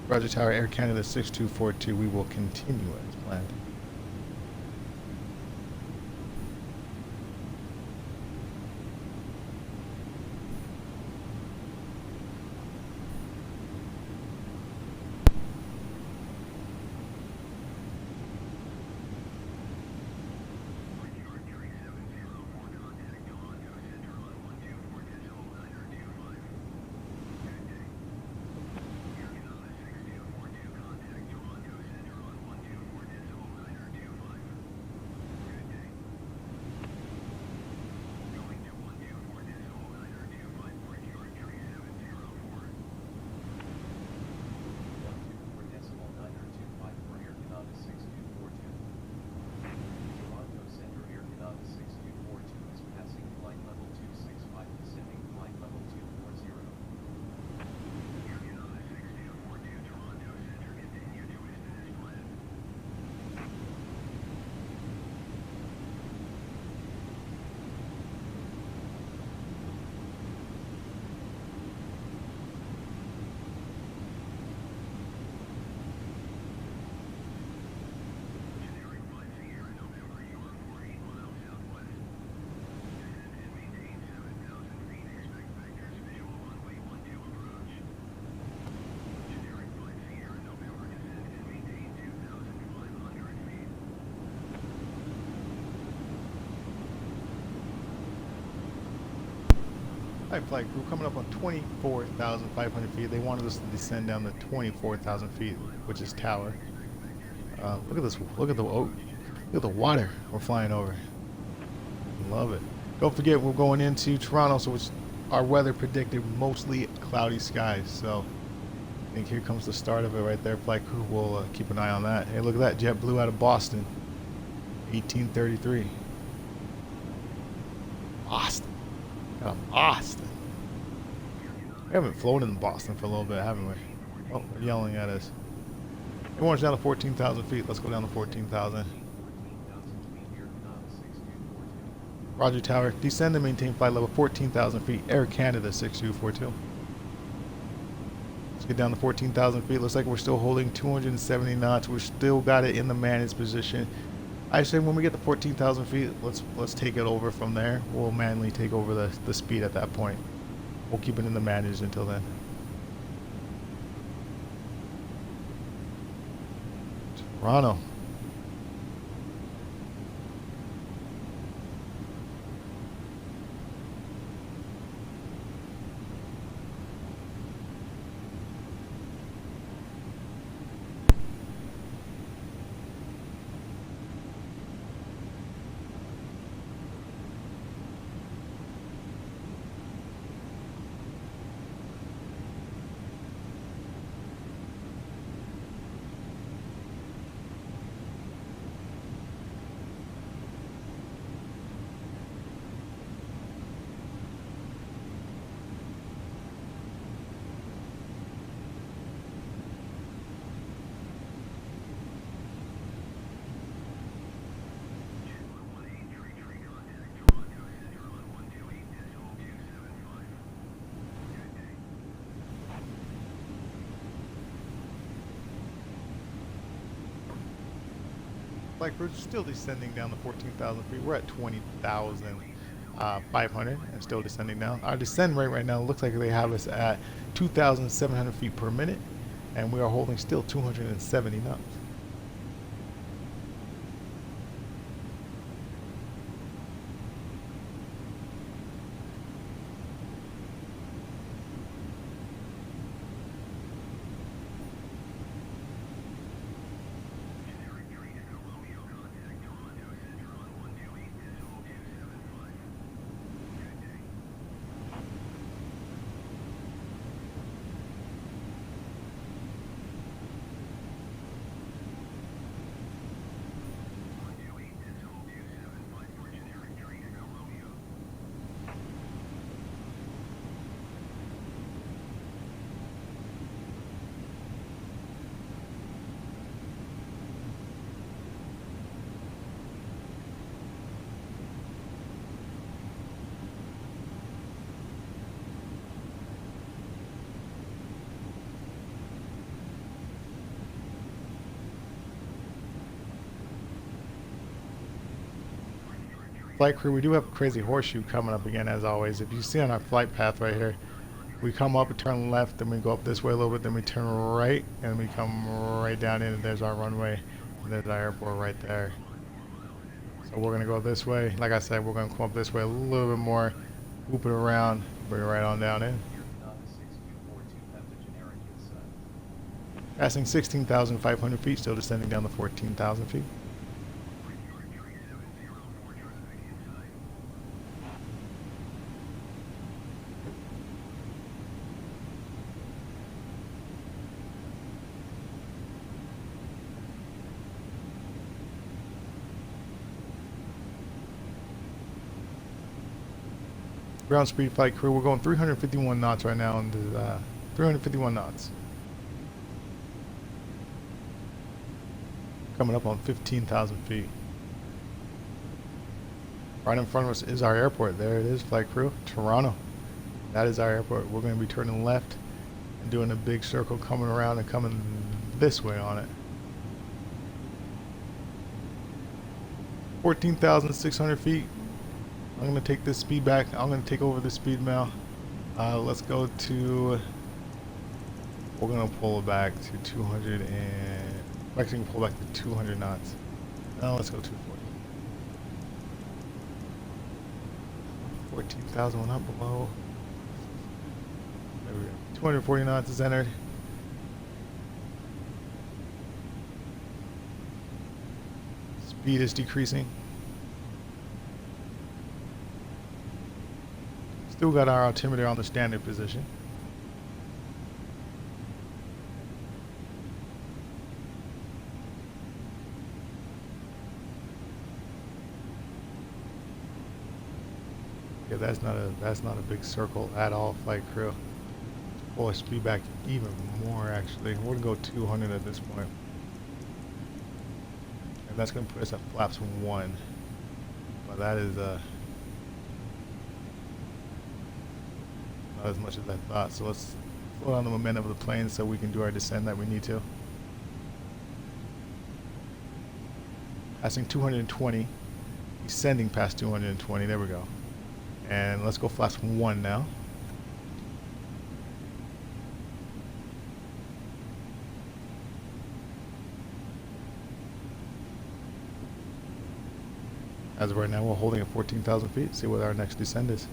Speaker 1: Roger Tower, Air Canada 6242. We will continue as planned. Alright, flight crew, coming up on 24,500 feet. They wanted us to descend down to 24,000 feet, which is tower. Look at this. Look at the water we're flying over. Love it. Don't forget, we're going into Toronto, so it's our weather predicted mostly cloudy skies. So I think here comes the start of it right there. Flight crew will keep an eye on that. Hey, look at that. JetBlue out of Boston, 1833. Boston. Boston. We haven't flown in Boston for a little bit, haven't we? Oh, they're yelling at us. They want us down to 14,000 feet. Let's go down to 14,000. Roger Tower, descend and maintain flight level 14,000 feet. Air Canada 6242. Let's get down to 14,000 feet. Looks like we're still holding 270 knots. We've still got it in the managed position. I say when we get to 14,000 feet, let's take it over from there. We'll manually take over the speed at that point. We'll keep it in the managed until then. Toronto. Like we're still descending down to 14,000 feet. We're at 20,500 and still descending down. Our descent rate right now looks like they have us at 2,700 feet per minute, and we are holding still 270 knots. Flight crew, we do have a crazy horseshoe coming up again as always. If you see on our flight path right here, we come up and turn left, then we go up this way a little bit, then we turn right, and we come right down in, and there's our runway, and there's our airport right there. So we're going to go this way. Like I said, we're going to come up this way a little bit more, loop it around, bring it right on down in. Passing 16,500 feet, still descending down to 14,000 feet. Ground speed flight crew, we're going 351 knots right now, and 351 knots. Coming up on 15,000 feet. Right in front of us is our airport. There it is, flight crew, Toronto. That is our airport. We're going to be turning left and doing a big circle, coming around and coming this way on it. 14,600 feet. I'm going to take this speed back. I'm going to take over the speed now. Let's go to, we're going to pull it back to 200 and, actually pull back to 200 knots. Now let's go 240. 14,000 went up below. There we go. 240 knots is entered. Speed is decreasing. Still got our altimeter on the standard position. Yeah, that's not a big circle at all, flight crew. Pull our speed back even more actually. We're gonna go 200 at this point. And that's gonna put us at flaps 1. But that is not as much as I thought. So let's slow down the momentum of the plane so we can do our descent that we need to. Passing 220, descending past 220, there we go. And let's go flaps 1 now. As of right now, we're holding at 14,000 feet. See what our next descent is.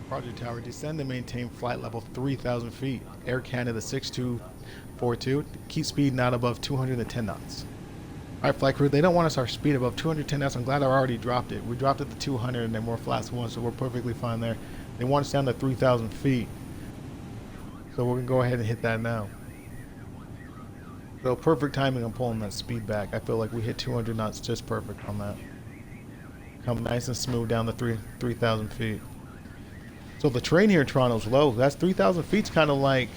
Speaker 1: Project Tower, descend and maintain flight level 3,000 feet. Air Canada 6242. Keep speed not above 210 knots. Alright, flight crew, they don't want us our speed above 210 knots. I'm glad I already dropped it. We dropped it to 200 and then we're flaps 1, so we're perfectly fine there. They want us down to 3,000 feet. So we're going to go ahead and hit that now. So perfect timing on pulling that speed back. I feel like we hit 200 knots just perfect on that. Come nice and smooth down to 3,000 feet. So the terrain here in Toronto is low. That's 3,000 feet. Kind of like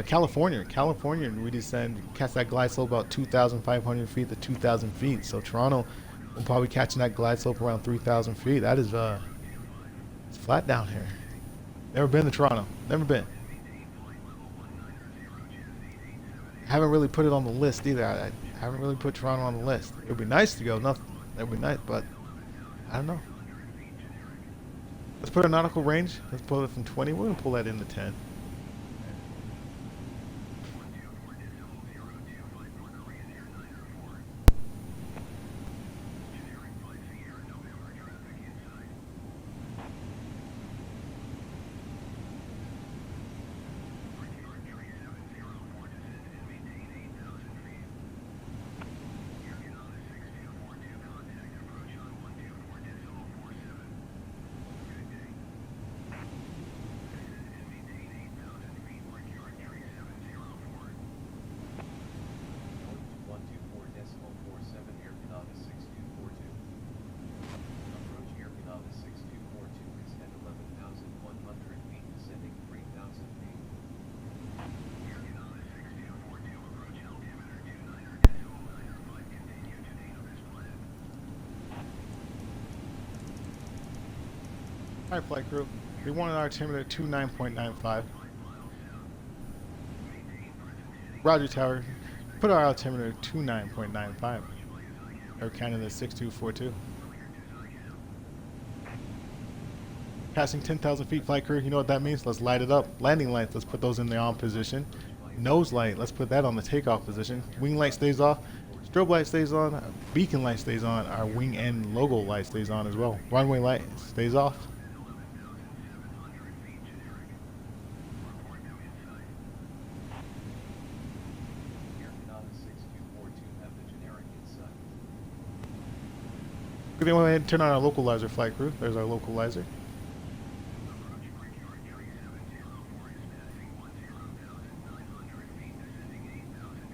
Speaker 1: California. California, we descend, catch that glide slope about 2,500 feet to 2,000 feet. So Toronto will probably catching that glide slope around 3,000 feet. That is it's flat down here. Never been to Toronto. Never been. Haven't really put it on the list either. I haven't really put Toronto on the list. It would be nice to go. Nothing. It would be nice, but I don't know. Let's put a nautical range. Let's pull it from 20. We're going to pull that into 10. Alright, flight crew. We wanted our altimeter 29.95. Roger, tower. Put our altimeter 29.95. Air Canada 6242. Passing 10,000 feet, flight crew. You know what that means? Let's light it up. Landing lights, let's put those in the on position. Nose light, let's put that on the takeoff position. Wing light stays off. Strobe light stays on. Beacon light stays on. Our wing end logo light stays on as well. Runway light stays off. We're going to go ahead and turn on our localizer, flight crew. There's our localizer.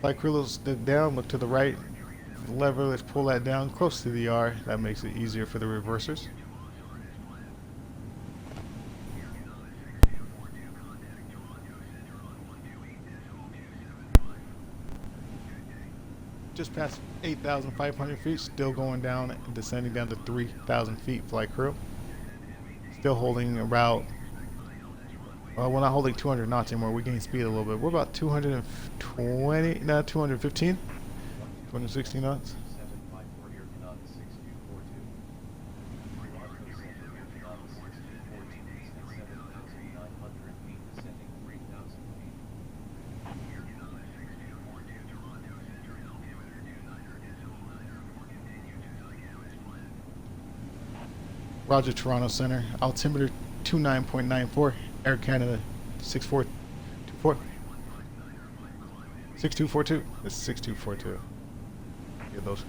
Speaker 1: Flight crew, let's look down, look to the right. Lever, let's pull that down close to the R. That makes it easier for the reversers. Just past 8,500 feet, still going down and descending down to 3,000 feet, flight crew. Still holding about, well, we're not holding 200 knots anymore. We gained speed a little bit. We're about 220, not 215, 260 knots. Roger, Toronto Center. Altimeter 29.94. Air Canada 6424. 6242. It's 6242. Get those.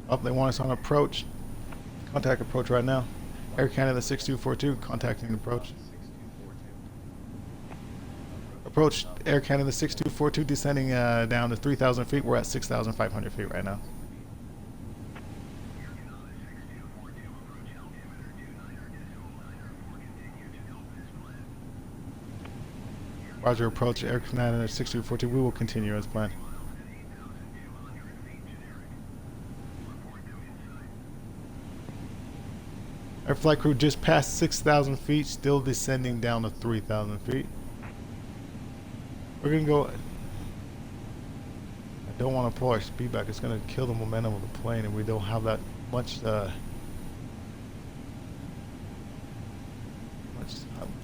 Speaker 1: Oh, they want us on approach. Contact approach right now. Air Canada 6242. Contacting approach. Approach Air Canada 6242, descending down to 3,000 feet. We're at 6,500 feet right now. Roger, approach Air Canada 6242. We will continue as planned. Our flight crew just passed 6,000 feet, still descending down to 3,000 feet. We're gonna go. I don't want to pull our speed back. It's gonna kill the momentum of the plane, and we don't have that much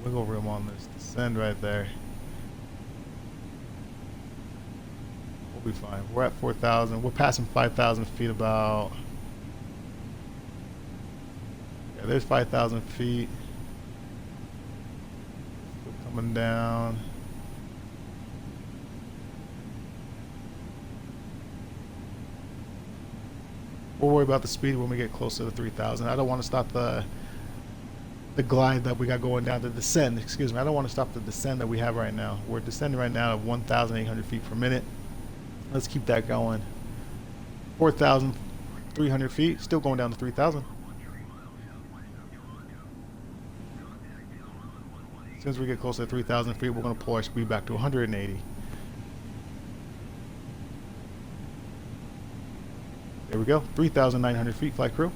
Speaker 1: wiggle room on this descend right there. We'll be fine. We're at 4,000. We're passing 5,000 feet about. Yeah, there's 5,000 feet. Still coming down. We'll worry about the speed when we get closer to 3,000. I don't want to stop the glide that we got going down, the descent, excuse me. I don't want to stop the descent that we have right now. We're descending right now at 1,800 feet per minute. Let's keep that going. 4,300 feet, still going down to 3,000. As soon as we get closer to 3,000 feet, we're going to pull our speed back to 180. There we go, 3,900 feet, flight crew.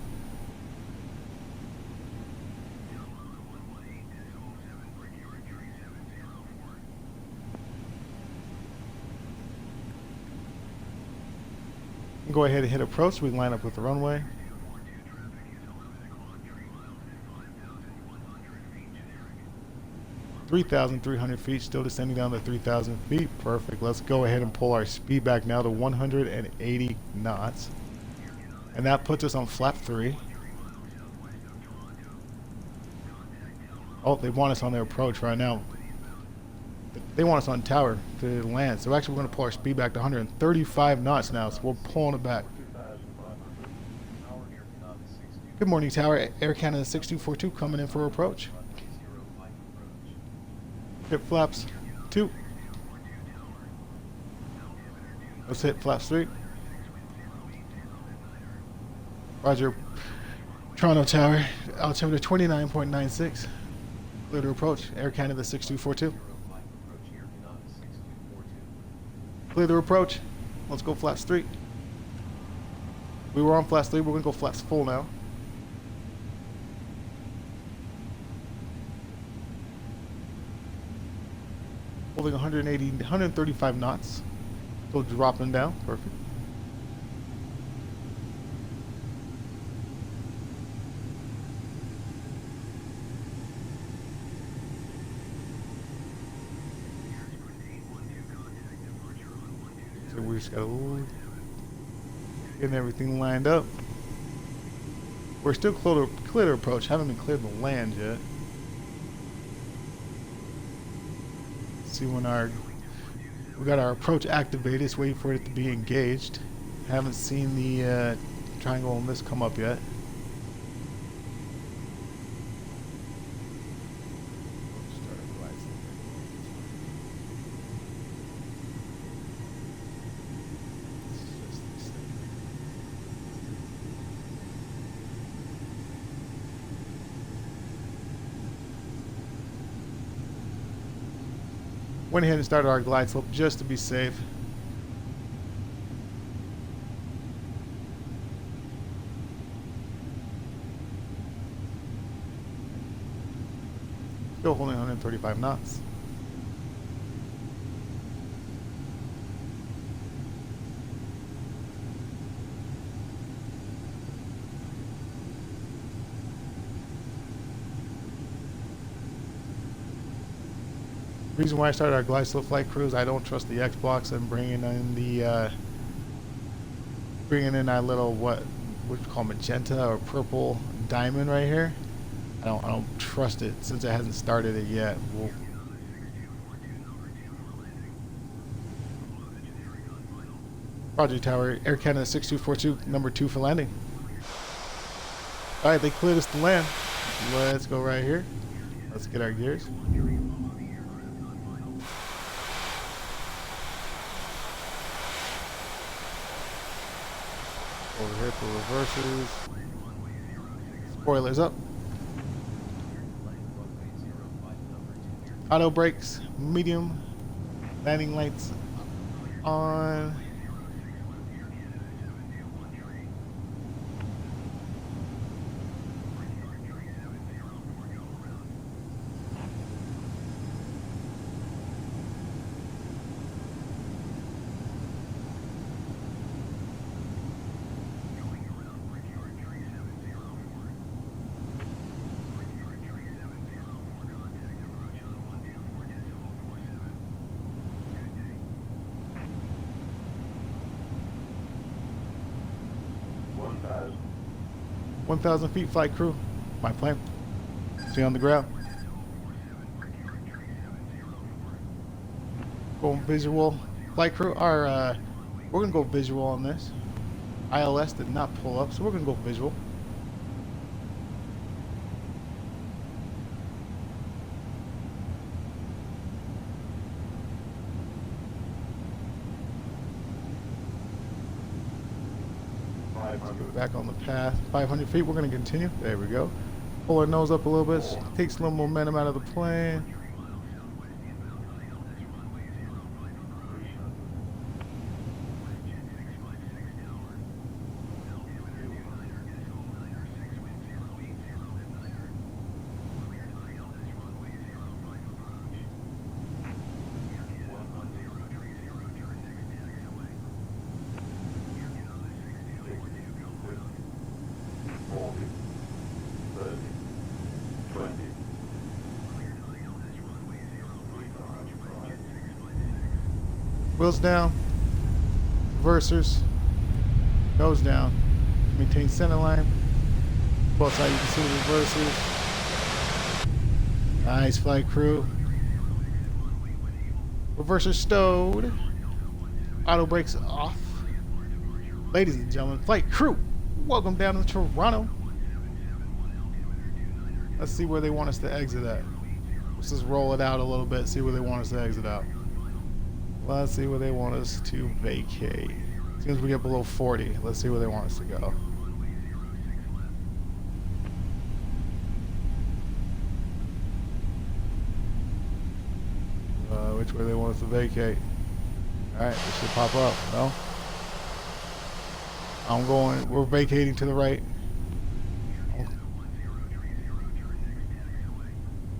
Speaker 1: Go ahead and hit approach. We can line up with the runway. (3,300 feet), still descending down to 3,000 feet. Perfect. Let's go ahead and pull our speed back now to 180 knots. And that puts us on flap 3. Oh, they want us on their approach right now. They want us on tower to land. So actually we're going to pull our speed back to 135 knots now. So we're pulling it back. Good morning, tower. Air Canada 6242 coming in for approach. Hit flaps 2. Let's hit flaps 3. Roger, Toronto Tower, altimeter 29.96. Clear to approach, Air Canada 6242. Clear to approach. Let's go flaps 3. We were on flaps 3, we're gonna go flaps full now. Holding 135 knots. Still dropping down, perfect. So we just got a little, getting everything lined up. We're still clear to approach, haven't been cleared to land yet. See when we got our approach activated, just waiting for it to be engaged. Haven't seen the triangle on this come up yet. Went ahead and started our glide slope just to be safe. Still holding 135 knots. Reason why I started our glide slope flight cruise, I don't trust the X blocks and bringing in the bringing in that little what you call magenta or purple diamond right here. I don't trust it since it hasn't started it yet. Roger Tower, Air Canada 6242, number 2 for landing. All right, they cleared us to land. Let's go right here. Let's get our gears. Over here for reverses. Spoilers up. Auto brakes, medium. Landing lights on.
Speaker 2: $1,000.
Speaker 1: 1,000 feet flight crew. My plane. Stay on the ground. Going visual. Flight crew. We're gonna go visual on this. ILS did not pull up, so we're gonna go visual. Back on the path. 500 feet. We're going to continue. There we go. Pull our nose up a little bit. Takes a little momentum out of the plane. Wheels down, reversers, nose down, maintain center line. Both sides you can see the reversers. Nice flight crew. Reversers stowed. Auto brakes off. Ladies and gentlemen, flight crew, welcome down to Toronto. Let's see where they want us to exit at. Let's just roll it out a little bit, see where they want us to exit out. Let's see where they want us to vacate. As soon as we get below 40, let's see where they want us to go. Which way they want us to vacate. Alright, this should pop up, no? I'm going, we're vacating to the right.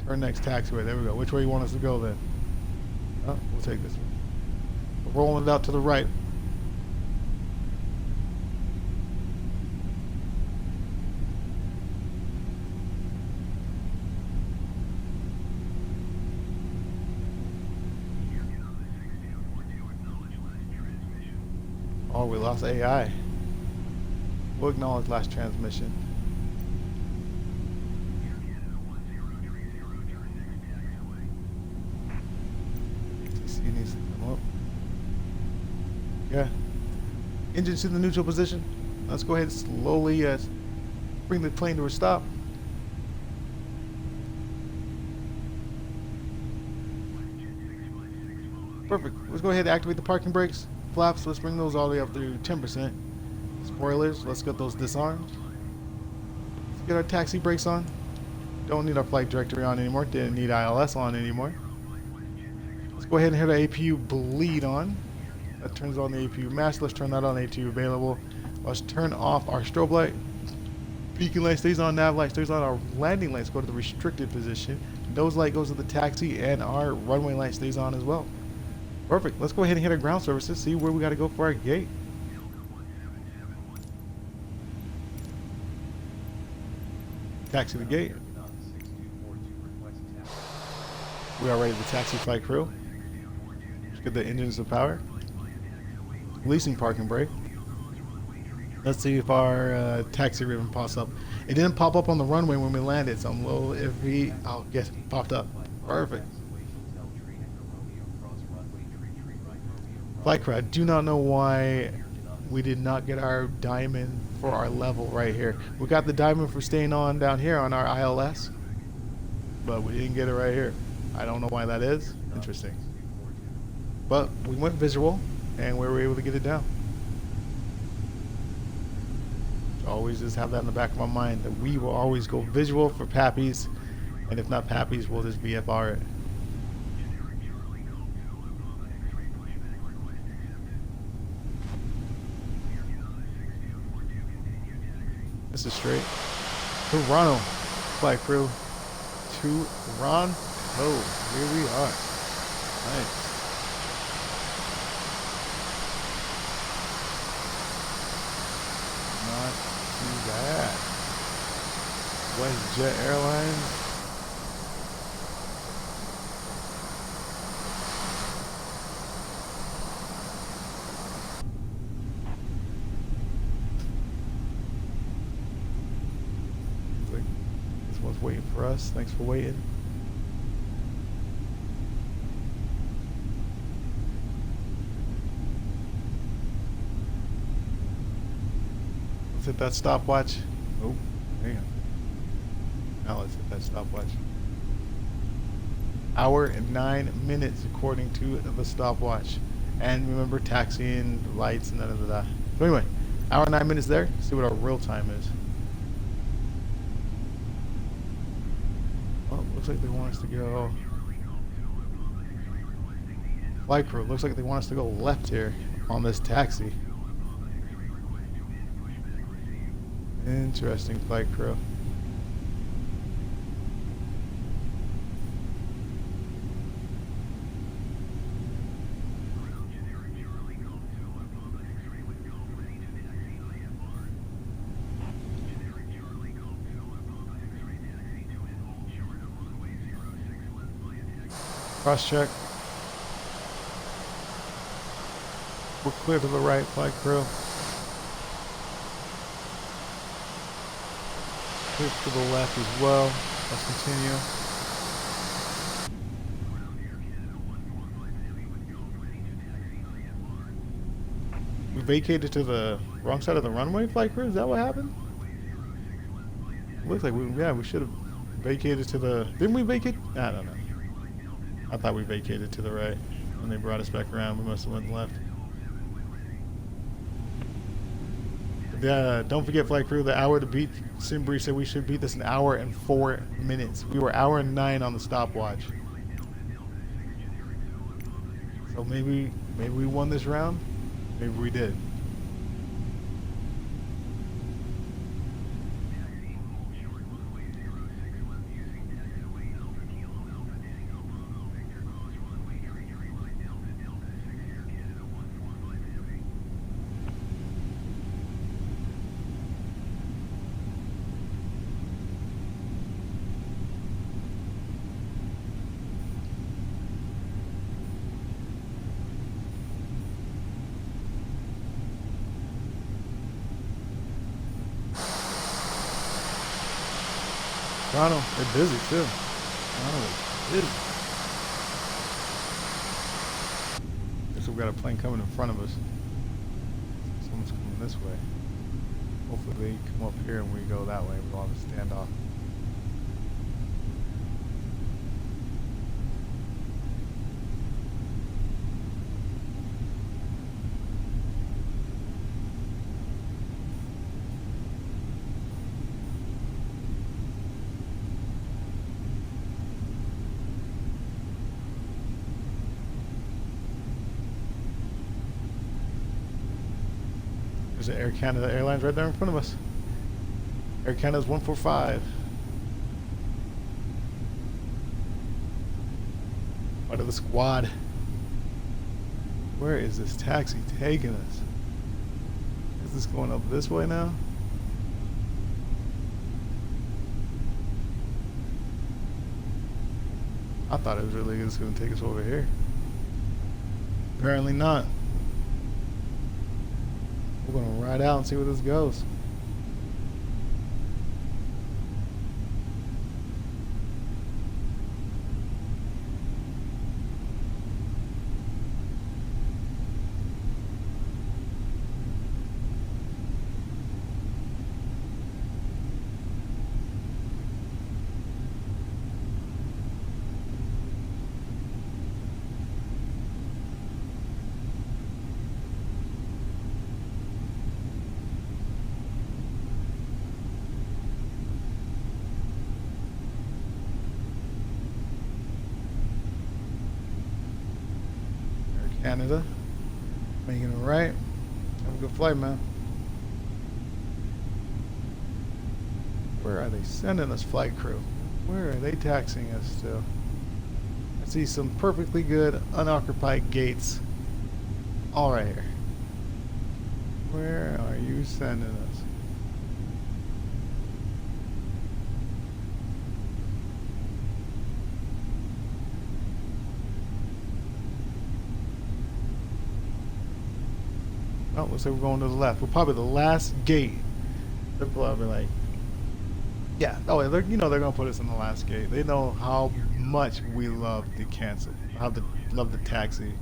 Speaker 1: Turn next taxiway. There we go. Which way you want us to go then? Oh, we'll take this one. We're rolling it out to the right. Oh, we lost AI. We'll acknowledge last transmission. TC needs to come up. Yeah. Engines to the neutral position. Let's go ahead and slowly bring the plane to a stop. Perfect. Let's go ahead and activate the parking brakes. Flaps, let's bring those all the way up to 10%. Spoilers, let's get those disarmed. Let's get our taxi brakes on. Don't need our flight directory on anymore. Didn't need ILS on anymore. Let's go ahead and hit our APU bleed on. That turns on the APU mask. Let's turn that on, APU available. Let's turn off our strobe light. Beacon light stays on, nav light stays on. Our landing lights go to the restricted position. Nose light goes to the taxi, and our runway light stays on as well. Perfect. Let's go ahead and hit our ground services, see where we got to go for our gate. Taxi the gate. We are ready to taxi flight crew. Let's get the engines to power. Releasing parking brake. Let's see if our taxi ribbon pops up. It didn't pop up on the runway when we landed, so I'm a little iffy. Oh, yes, it popped up. Perfect. Flight crew, I do not know why we did not get our diamond for our level right here. We got the diamond for staying on down here on our ILS, but we didn't get it right here. I don't know why that is. Interesting. But we went visual, and we were able to get it down. Always just have that in the back of my mind that we will always go visual for pappies, and if not pappies, we'll just VFR it. This is straight. Toronto, flight crew. Toronto. Here we are. Nice. Not too bad. WestJet Airlines. This one's waiting for us. Thanks for waiting. Let's hit that stopwatch. Oh, hang on. Now let's hit that stopwatch. Hour and 9 minutes according to the stopwatch. And remember, taxiing, lights, and da. So anyway, hour and 9 minutes there. See what our real time is. Oh, looks like they want us to go. Flight crew, looks like they want us to go left here on this taxi. Interesting, flight crew. Cross check. We're clear to the right, flight crew. Clear to the left as well. Let's continue. We vacated to the wrong side of the runway, flight crew? Is that what happened? Looks like we should have vacated to the... Didn't we vacate? I don't know. I thought we vacated to the right. When they brought us back around, we must have went left. Don't forget, flight crew, the hour to beat. Simbrief said we should beat this in 1 hour and 4 minutes. We were 1 hour and 9 on the stopwatch. So maybe we won this round. Maybe we did. Toronto, they're busy too. Toronto is busy. Guess we've got a plane coming in front of us. Someone's coming this way. Hopefully they come up here and we go that way. We don't have a standoff. There's an Air Canada Airlines right there in front of us. Air Canada's 145. Part of the squad. Where is this taxi taking us? Is this going up this way now? I thought it was really just going to take us over here. Apparently not. We're going to ride out and see where this goes. Canada, making it right. Have a good flight, man. Where are they sending us, flight crew? Where are they taxiing us to? I see some perfectly good unoccupied gates all right here. Where are you sending us? Oh, looks like we're going to the left. We're probably the last gate. They're probably like, yeah. Oh, they're, you know, they're gonna put us in the last gate. They know how much we love the cancel, love the taxi.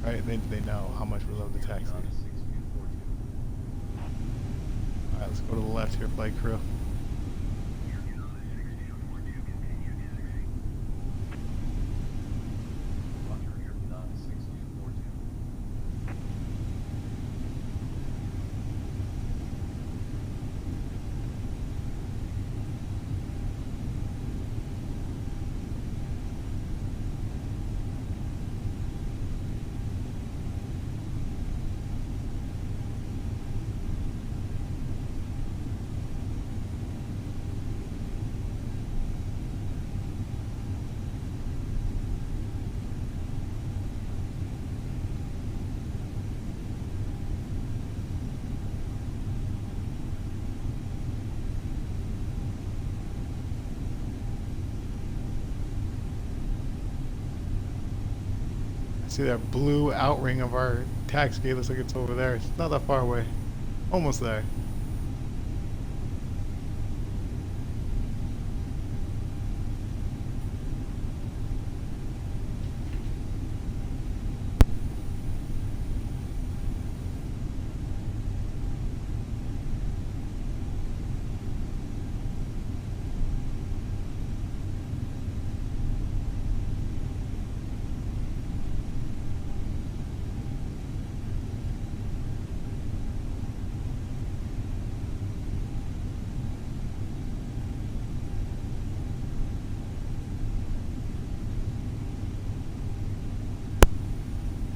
Speaker 1: Right? They know how much we love the taxi. All right, let's go to the left here, flight crew. See that blue outring of our taxi gate? Looks like it's over there. It's not that far away. Almost there.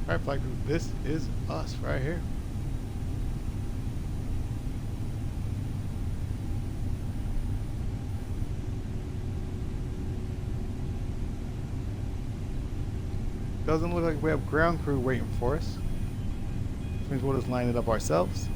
Speaker 1: Alright, flight crew, this is us right here. Doesn't look like we have ground crew waiting for us. Which means we'll just line it up ourselves.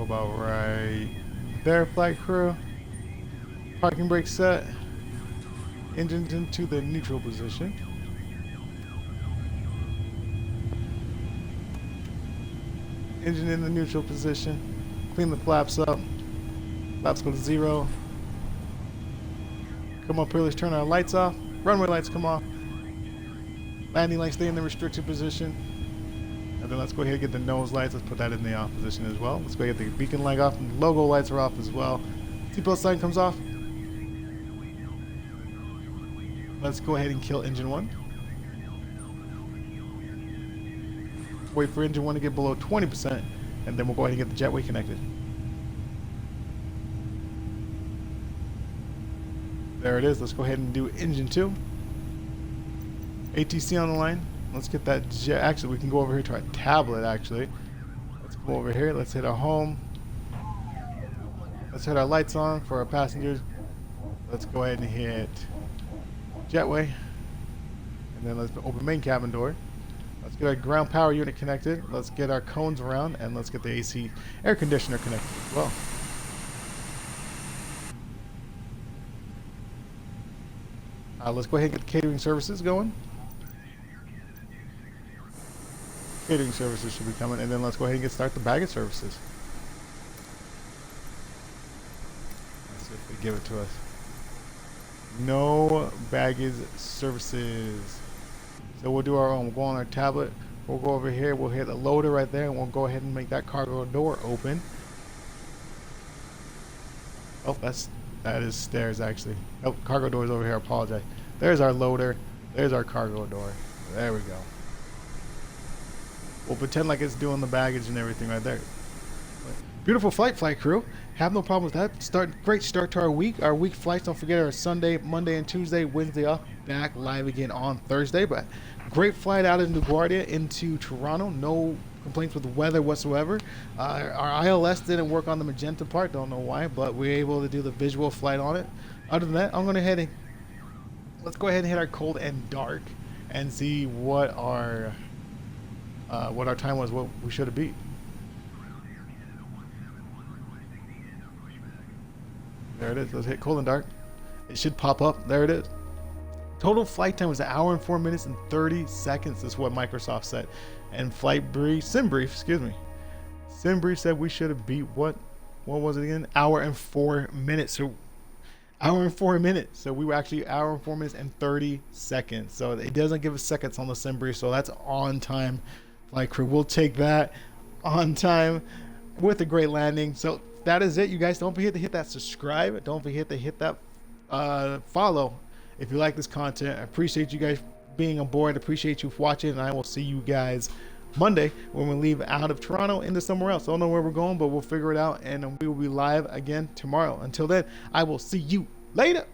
Speaker 1: go about right there, flight crew. Parking brake set. Engines into the neutral position. Engine in the neutral position. Clean the flaps up. Flaps go to 0. Come up here, let's turn our lights off. Runway lights come off. Landing lights stay in the restricted position. And then let's go ahead and get the nose lights. Let's put that in the off position as well. Let's go get the beacon light off. And the logo lights are off as well. Seatbelt sign comes off. Let's go ahead and kill engine 1. Wait for engine 1 to get below 20%, and then we'll go ahead and get the jetway connected. There it is. Let's go ahead and do engine 2. ATC on the line. Let's get that jet. Actually, we can go over here to our tablet, actually. Let's go over here. Let's hit our home. Let's hit our lights on for our passengers. Let's go ahead and hit jetway. And then let's open main cabin door. Let's get our ground power unit connected. Let's get our cones around, and let's get the AC air conditioner connected as well. Let's go ahead and get the catering services going. Catering services should be coming, and then let's go ahead and start the baggage services. Let's see if they give it to us. No baggage services. So we'll do our own. We'll go on our tablet. We'll go over here. We'll hit the loader right there, and we'll go ahead and make that cargo door open. Oh, that is stairs actually. Oh, cargo door is over here. I apologize. There's our loader. There's our cargo door. There we go. We'll pretend like it's doing the baggage and everything right there. Beautiful flight crew. Have no problem with that. Great start to our week. Our week flights, don't forget, are Sunday, Monday, and Tuesday. Wednesday off. Back live again on Thursday. But great flight out of LaGuardia into Toronto. No complaints with the weather whatsoever. Our ILS didn't work on the magenta part. Don't know why, but we were able to do the visual flight on it. Other than that, let's go ahead and hit our cold and dark and see what our time was, what we should have beat. There it is. Let's hit cold and dark. It should pop up. There it is. Total flight time was 1 hour and 4 minutes and 30 seconds. Is what Microsoft said. And SimBrief said we should have beat what was it again? 1 hour and 4 minutes. So 1 hour and 4 minutes. So we were actually 1 hour and 4 minutes and 30 seconds. So it doesn't give us seconds on the SimBrief. So that's on time flight crew. We'll take that on time with a great landing. So that is it, you guys. Don't forget to hit that subscribe. Don't forget to hit that follow if you like this content. I appreciate you guys being on board. Appreciate you watching, and I will see you guys Monday when we leave out of Toronto into somewhere else. Don't know where we're going, but we'll figure it out, and we will be live again tomorrow. Until then, I will see you later.